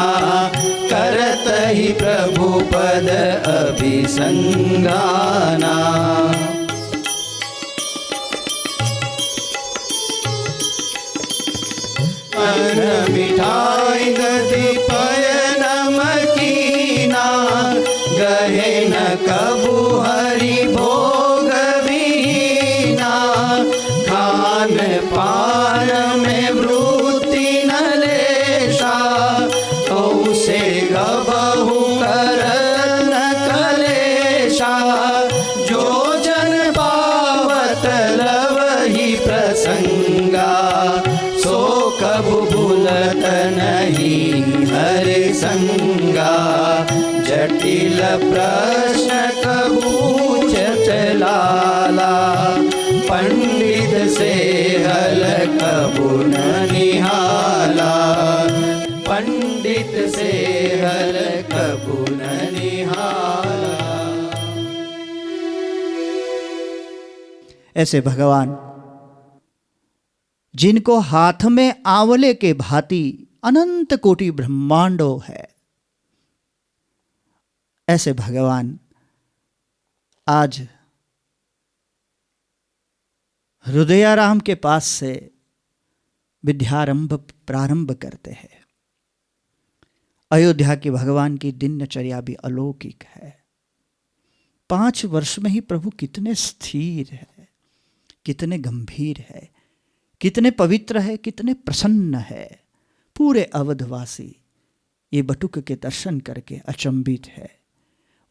करत ही प्रभु पद अभिसंगाना। अन्न मिठाई दधि पय नमकीना, गहे न कबू हरि भोग वीना। खान पान में वृत्ति न लेशा, कौसे गबहु करत न कलेशा। जो जन पावत लवहि प्रसंगा, सो कबु भूलत नहीं हरि संगा। जटिल प्रश्न कबू चलाला, पंडित से हल कबू न निहाला। पंडित से हल कबू न निहाला। ऐसे भगवान जिनको हाथ में आंवले के भांति अनंत कोटि ब्रह्मांडों है, ऐसे भगवान आज हृदयाराम के पास से विद्यारंभ प्रारंभ करते हैं। अयोध्या की भगवान की दिनचर्या भी अलौकिक है। 5 वर्ष में ही प्रभु कितने स्थिर है, कितने गंभीर है, कितने पवित्र है, कितने प्रसन्न है। पूरे अवधवासी ये बटुक के दर्शन करके अचंभित है।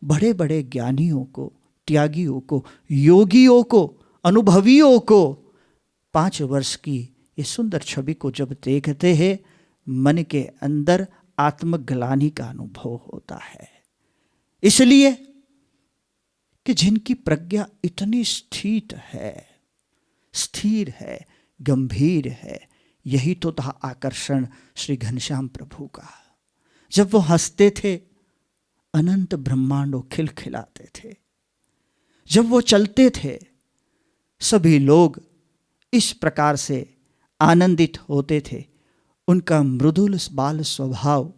बड़े बड़े ज्ञानियों को, त्यागियों को, योगियों को, अनुभवियों को 5 वर्ष की ये सुंदर छवि को जब देखते हैं, मन के अंदर आत्मग्लानि का अनुभव होता है। इसलिए कि जिनकी प्रज्ञा इतनी स्थिर है, गंभीर है, यही तो था आकर्षण श्री घनश्याम प्रभु का। जब वो हंसते थे, अनंत ब्रह्मांडों खिलखिलाते थे। जब वो चलते थे, सभी लोग इस प्रकार से आनंदित होते थे। उनका मृदुल बाल स्वभाव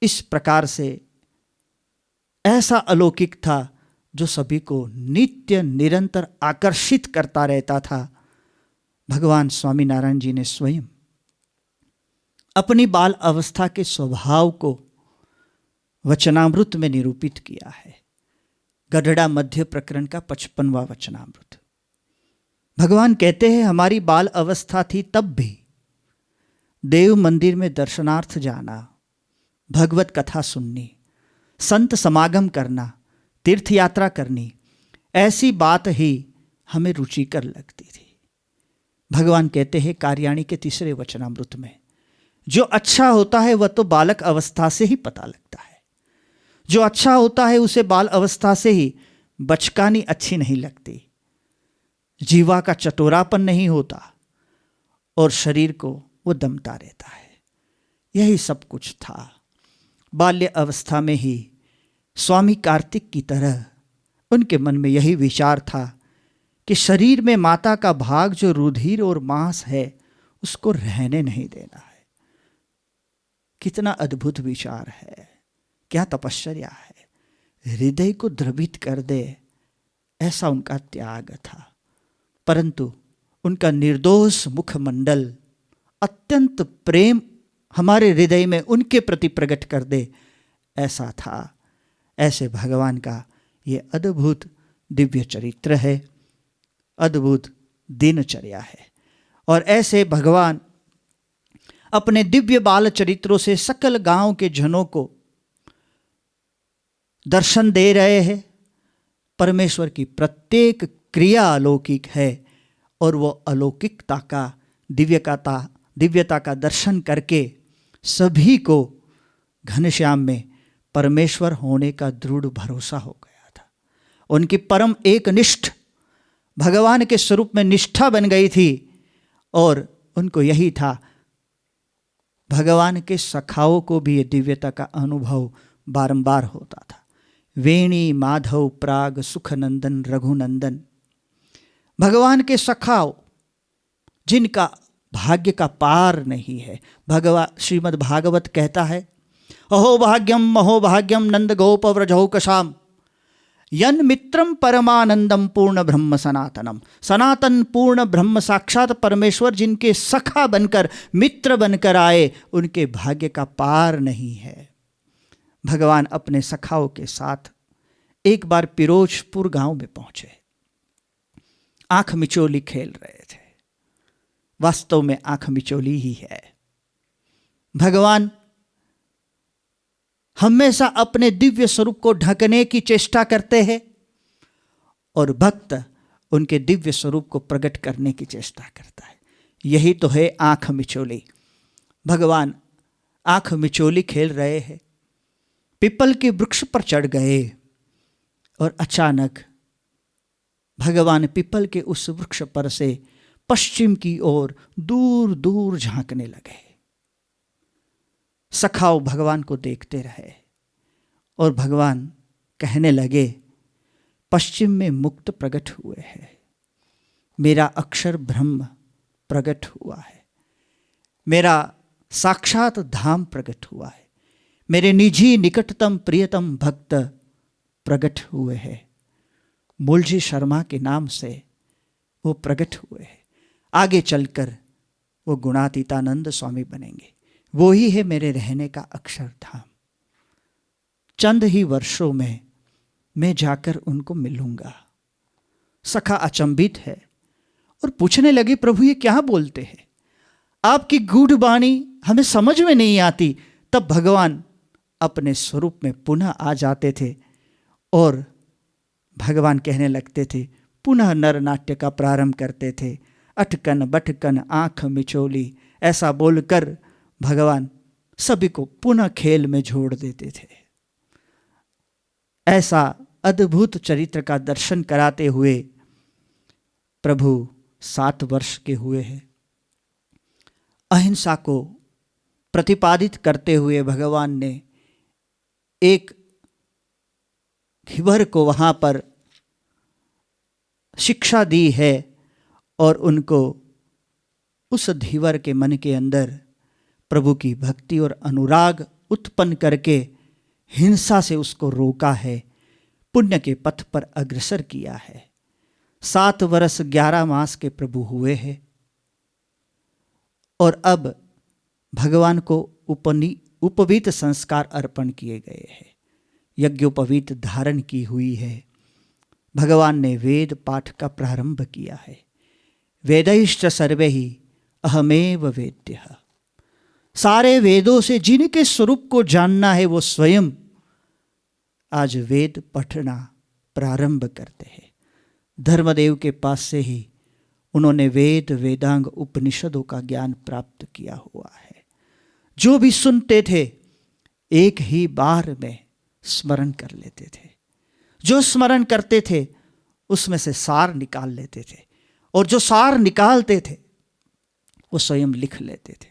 इस प्रकार से ऐसा अलौकिक था जो सभी को नित्य निरंतर आकर्षित करता रहता था। भगवान स्वामीनारायण जी ने स्वयं अपनी बाल अवस्था के स्वभाव को वचनामृत में निरूपित किया है। गढ़ड़ा मध्य प्रकरण का 55वां वचनामृत। भगवान कहते हैं, हमारी बाल अवस्था थी तब भी देव मंदिर में दर्शनार्थ जाना, भगवत कथा सुननी, संत समागम करना, तीर्थ यात्रा करनी, ऐसी बात ही हमें रुचिकर लगती थी। भगवान कहते हैं कार्याणी के 3रे वचनामृत में, जो अच्छा होता है वह तो बालक अवस्था से ही पता लगता है। जो अच्छा होता है उसे बाल अवस्था से ही बचकानी अच्छी नहीं लगती, जीवा का चटोरापन नहीं होता और शरीर को वो दमता रहता है। यही सब कुछ था। बाल्य अवस्था में ही स्वामी कार्तिक की तरह उनके मन में यही विचार था कि शरीर में माता का भाग जो रुधिर और मांस है उसको रहने नहीं देना है। कितना अद्भुत विचार है, क्या तपश्चर्या है। हृदय को द्रवित कर दे ऐसा उनका त्याग था। परंतु उनका निर्दोष मुखमंडल अत्यंत प्रेम हमारे हृदय में उनके प्रति प्रकट कर दे ऐसा था। ऐसे भगवान का ये अद्भुत दिव्य चरित्र है, अद्भुत दिनचर्या है। और ऐसे भगवान अपने दिव्य बाल चरित्रों से सकल गांव के जनों को दर्शन दे रहे हैं। परमेश्वर की प्रत्येक क्रिया अलौकिक है और वो अलौकिकता का दिव्यता का दर्शन करके सभी को घनश्याम में परमेश्वर होने का दृढ़ भरोसा हो गया था। उनकी परम एकनिष्ठ भगवान के स्वरूप में निष्ठा बन गई थी और उनको यही था। भगवान के सखाओं को भी ये दिव्यता का अनुभव बारंबार होता था। वेणी माधव प्राग सुखनंदन रघुनंदन, भगवान के सखाओ जिनका भाग्य का पार नहीं है। श्रीमद् भागवत कहता है, अहो भाग्यम नंद गोप व्रजौकशाम यन मित्रम परमानंदम पूर्ण ब्रह्म सनातनम। सनातन पूर्ण ब्रह्म साक्षात परमेश्वर जिनके सखा बनकर मित्र बनकर आए, उनके भाग्य का पार नहीं है। भगवान अपने सखाओं के साथ एक बार पिरोजपुर गांव में पहुंचे। आंख मिचोली खेल रहे थे। वास्तव में आंख मिचोली ही है। भगवान हमेशा अपने दिव्य स्वरूप को ढकने की चेष्टा करते हैं और भक्त उनके दिव्य स्वरूप को प्रकट करने की चेष्टा करता है। यही तो है आंख मिचोली। भगवान आंख मिचोली खेल रहे हैं, पीपल के वृक्ष पर चढ़ गए और अचानक भगवान पीपल के उस वृक्ष पर से पश्चिम की ओर दूर दूर झांकने लगे। सखाओ भगवान को देखते रहे और भगवान कहने लगे, पश्चिम में मुक्त प्रकट हुए हैं, मेरा अक्षर ब्रह्म प्रकट हुआ है, मेरा साक्षात धाम प्रकट हुआ है, मेरे निजी निकटतम प्रियतम भक्त प्रकट हुए हैं। मूलजी शर्मा के नाम से वो प्रकट हुए हैं। आगे चलकर वो गुणातीतानंद स्वामी बनेंगे। वो ही है मेरे रहने का अक्षरधाम। चंद ही वर्षों में मैं जाकर उनको मिलूंगा। सखा अचंभित है और पूछने लगे, प्रभु ये क्या बोलते हैं? आपकी गूढ़ वाणी हमें समझ में नहीं आती। तब भगवान अपने स्वरूप में पुनः आ जाते थे और भगवान कहने लगते थे, पुनः नर नाट्य का प्रारंभ करते थे। अटकन बटकन आंख मिचोली ऐसा बोलकर भगवान सभी को पुनः खेल में जोड़ देते थे। ऐसा अद्भुत चरित्र का दर्शन कराते हुए प्रभु 7 वर्ष के हुए हैं। अहिंसा को प्रतिपादित करते हुए भगवान ने एक धीवर को वहाँ पर शिक्षा दी है और उनको उस धीवर के मन के अंदर प्रभु की भक्ति और अनुराग उत्पन्न करके हिंसा से उसको रोका है, पुण्य के पथ पर अग्रसर किया है। 7 वर्ष 11 मास के प्रभु हुए हैं और अब भगवान को उपवीत संस्कार अर्पण किए गए हैं। यज्ञोपवीत धारण की हुई है। भगवान ने वेद पाठ का प्रारंभ किया है। वेदैश्च सर्वैः अहमेव वेद्यः। सारे वेदों से जिनके स्वरूप को जानना है वो स्वयं आज वेद पढ़ना प्रारंभ करते हैं। धर्मदेव के पास से ही उन्होंने वेद वेदांग उपनिषदों का ज्ञान प्राप्त किया हुआ है। जो भी सुनते थे एक ही बार में स्मरण कर लेते थे। जो स्मरण करते थे उसमें से सार निकाल लेते थे और जो सार निकालते थे वो स्वयं लिख लेते थे।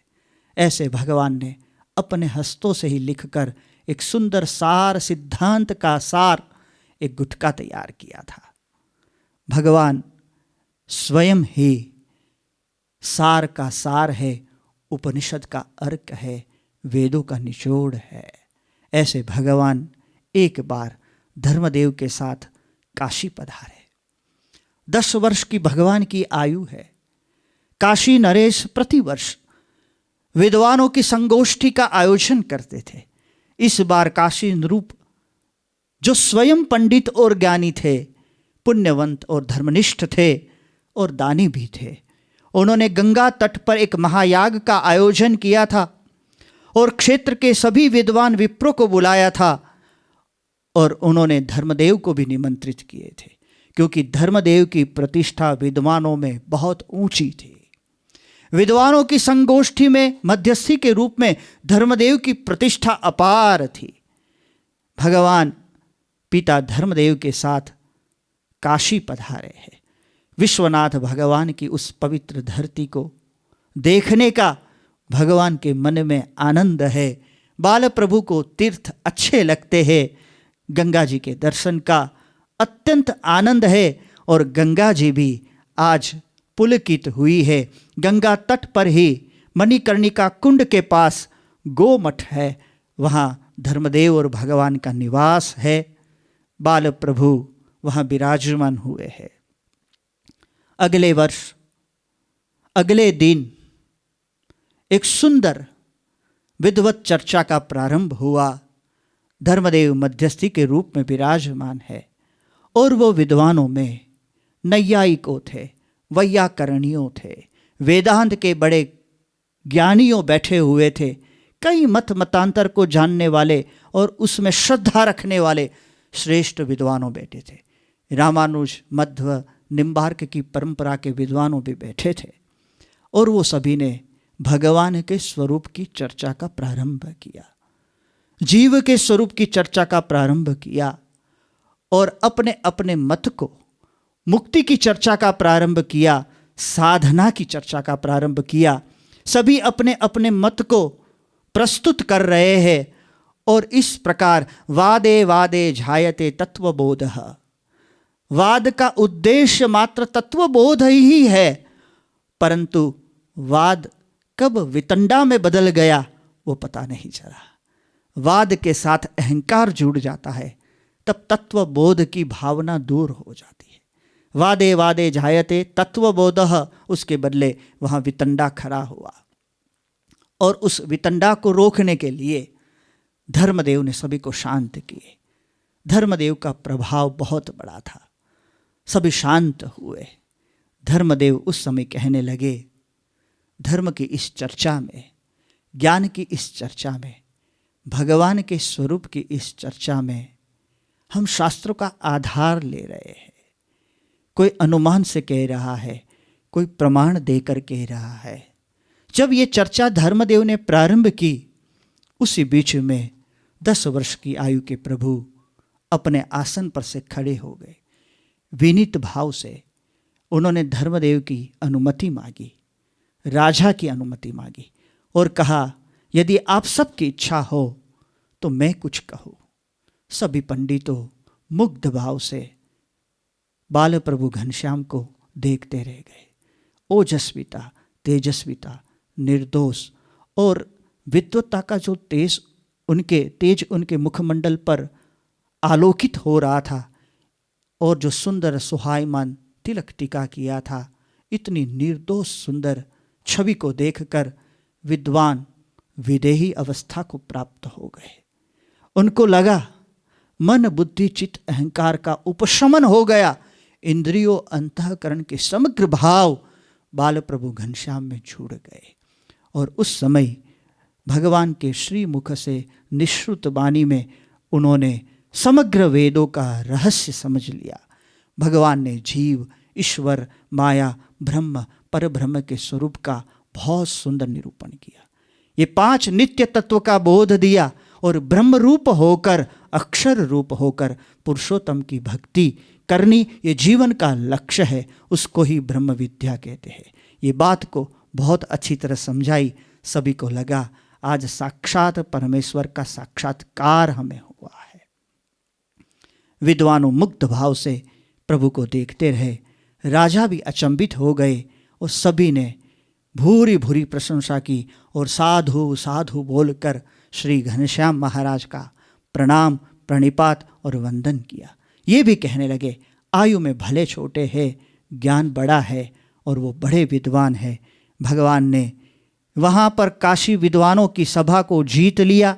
ऐसे भगवान ने अपने हस्तों से ही लिखकर एक सुंदर सार, सिद्धांत का सार, एक गुटका तैयार किया था। भगवान स्वयं ही सार का सार है, उपनिषद का अर्क है, वेदों का निचोड़ है। ऐसे भगवान एक बार धर्मदेव के साथ काशी पधारे। 10 वर्ष की भगवान की आयु है। काशी नरेश प्रतिवर्ष विद्वानों की संगोष्ठी का आयोजन करते थे। इस बार काशी नरूप, जो स्वयं पंडित और ज्ञानी थे, पुण्यवंत और धर्मनिष्ठ थे और दानी भी थे, उन्होंने गंगा तट पर एक महायाग का आयोजन किया था और क्षेत्र के सभी विद्वान विप्रों को बुलाया था और उन्होंने धर्मदेव को भी निमंत्रित किए थे, क्योंकि धर्मदेव की प्रतिष्ठा विद्वानों में बहुत ऊंची थी। विद्वानों की संगोष्ठी में मध्यस्थी के रूप में धर्मदेव की प्रतिष्ठा अपार थी। भगवान पिता धर्मदेव के साथ काशी पधारे हैं। विश्वनाथ भगवान की उस पवित्र धरती को देखने का भगवान के मन में आनंद है। बाल प्रभु को तीर्थ अच्छे लगते हैं। गंगा जी के दर्शन का अत्यंत आनंद है और गंगा जी भी आज पुलकित हुई है। गंगा तट पर ही मणिकर्णिका कुंड के पास गोमठ है, वहाँ धर्मदेव और भगवान का निवास है। बाल प्रभु वहाँ विराजमान हुए हैं। अगले वर्ष, अगले दिन एक सुंदर विद्वत चर्चा का प्रारंभ हुआ। धर्मदेव मध्यस्थी के रूप में विराजमान है और वो विद्वानों में नैयायिकों थे, वैयाकरणियों थे, वेदांत के बड़े ज्ञानियों बैठे हुए थे, कई मत मतांतर को जानने वाले और उसमें श्रद्धा रखने वाले श्रेष्ठ विद्वानों बैठे थे। रामानुज, मध्व, निम्बार्क की परंपरा के विद्वानों भी बैठे थे और वो सभी ने भगवान के स्वरूप की चर्चा का प्रारंभ किया, जीव के स्वरूप की चर्चा का प्रारंभ किया और अपने अपने मत को, मुक्ति की चर्चा का प्रारंभ किया, साधना की चर्चा का प्रारंभ किया। सभी अपने अपने मत को प्रस्तुत कर रहे हैं और इस प्रकार वादे वादे झायते तत्वबोधः, वाद का उद्देश्य मात्र तत्वबोध ही है, परंतु वाद कब वितंडा में बदल गया वो पता नहीं चला। वाद के साथ अहंकार जुड़ जाता है, तब तत्वबोध की भावना दूर हो जाती है। वादे वादे जायते तत्वबोधः, उसके बदले वहाँ वितंडा खड़ा हुआ और उस वितंडा को रोकने के लिए धर्मदेव ने सभी को शांत किए। धर्मदेव का प्रभाव बहुत बड़ा था, सभी शांत हुए। धर्मदेव उस समय कहने लगे, धर्म की इस चर्चा में, ज्ञान की इस चर्चा में, भगवान के स्वरूप की इस चर्चा में हम शास्त्रों का आधार ले रहे हैं। कोई अनुमान से कह रहा है, कोई प्रमाण देकर कह रहा है। जब ये चर्चा धर्मदेव ने प्रारंभ की, उसी बीच में 10 वर्ष की आयु के प्रभु अपने आसन पर से खड़े हो गए। विनीत भाव से उन्होंने धर्मदेव की अनुमति मांगी, राजा की अनुमति मांगी और कहा, यदि आप सबकी इच्छा हो तो मैं कुछ कहूँ। सभी पंडितों मुग्ध भाव से बाल प्रभु घनश्याम को देखते रह गए। ओजस्विता, तेजस्विता, निर्दोष और विद्वत्ता का जो तेज उनके मुखमंडल पर आलोकित हो रहा था और जो सुंदर सुहायमान तिलक टीका किया था, इतनी निर्दोष सुंदर छवि को देखकर विद्वान विदेही अवस्था को प्राप्त हो गए। उनको लगा मन बुद्धि चित्त अहंकार का उपशमन हो गया। इंद्रियों अंतःकरण के समग्र भाव बाल प्रभु घनश्याम में जुड़ गए और उस समय भगवान के श्री मुख से निश्रुत वाणी में उन्होंने समग्र वेदों का रहस्य समझ लिया। भगवान ने जीव, ईश्वर, माया, ब्रह्म, परब्रह्म के स्वरूप का बहुत सुंदर निरूपण किया। ये 5 नित्य तत्व का बोध दिया और ब्रह्म रूप होकर, अक्षर रूप होकर पुरुषोत्तम की भक्ति करनी ये जीवन का लक्ष्य है, उसको ही ब्रह्म विद्या कहते हैं। ये बात को बहुत अच्छी तरह समझाई। सभी को लगा आज साक्षात परमेश्वर का साक्षात्कार हमें हुआ है। विद्वानों मुग्ध भाव से प्रभु को देखते रहे, राजा भी अचंभित हो गए और सभी ने भूरी भूरी प्रशंसा की और साधु साधु बोलकर श्री घनश्याम महाराज का प्रणाम प्रणिपात और वंदन किया। ये भी कहने लगे, आयु में भले छोटे हैं, ज्ञान बड़ा है और वो बड़े विद्वान है। भगवान ने वहाँ पर काशी विद्वानों की सभा को जीत लिया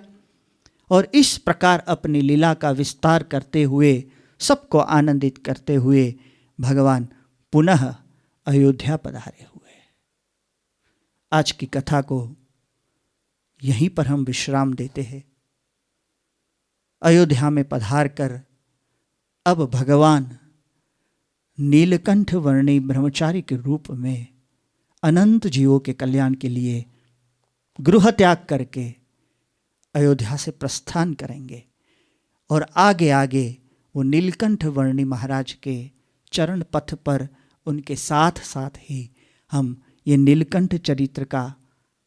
और इस प्रकार अपनी लीला का विस्तार करते हुए, सबको आनंदित करते हुए भगवान पुनः अयोध्या पधारे हुए। आज की कथा को यहीं पर हम विश्राम देते हैं। अयोध्या में पधार कर अब भगवान नीलकंठ वर्णी ब्रह्मचारी के रूप में अनंत जीवों के कल्याण के लिए गृह त्याग करके अयोध्या से प्रस्थान करेंगे और आगे आगे वो नीलकंठ वर्णी महाराज के चरण पथ पर उनके साथ साथ ही हम ये नीलकंठ चरित्र का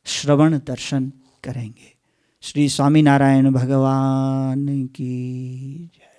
श्रवण दर्शन करेंगे। श्री स्वामीनारायण भगवान की जय।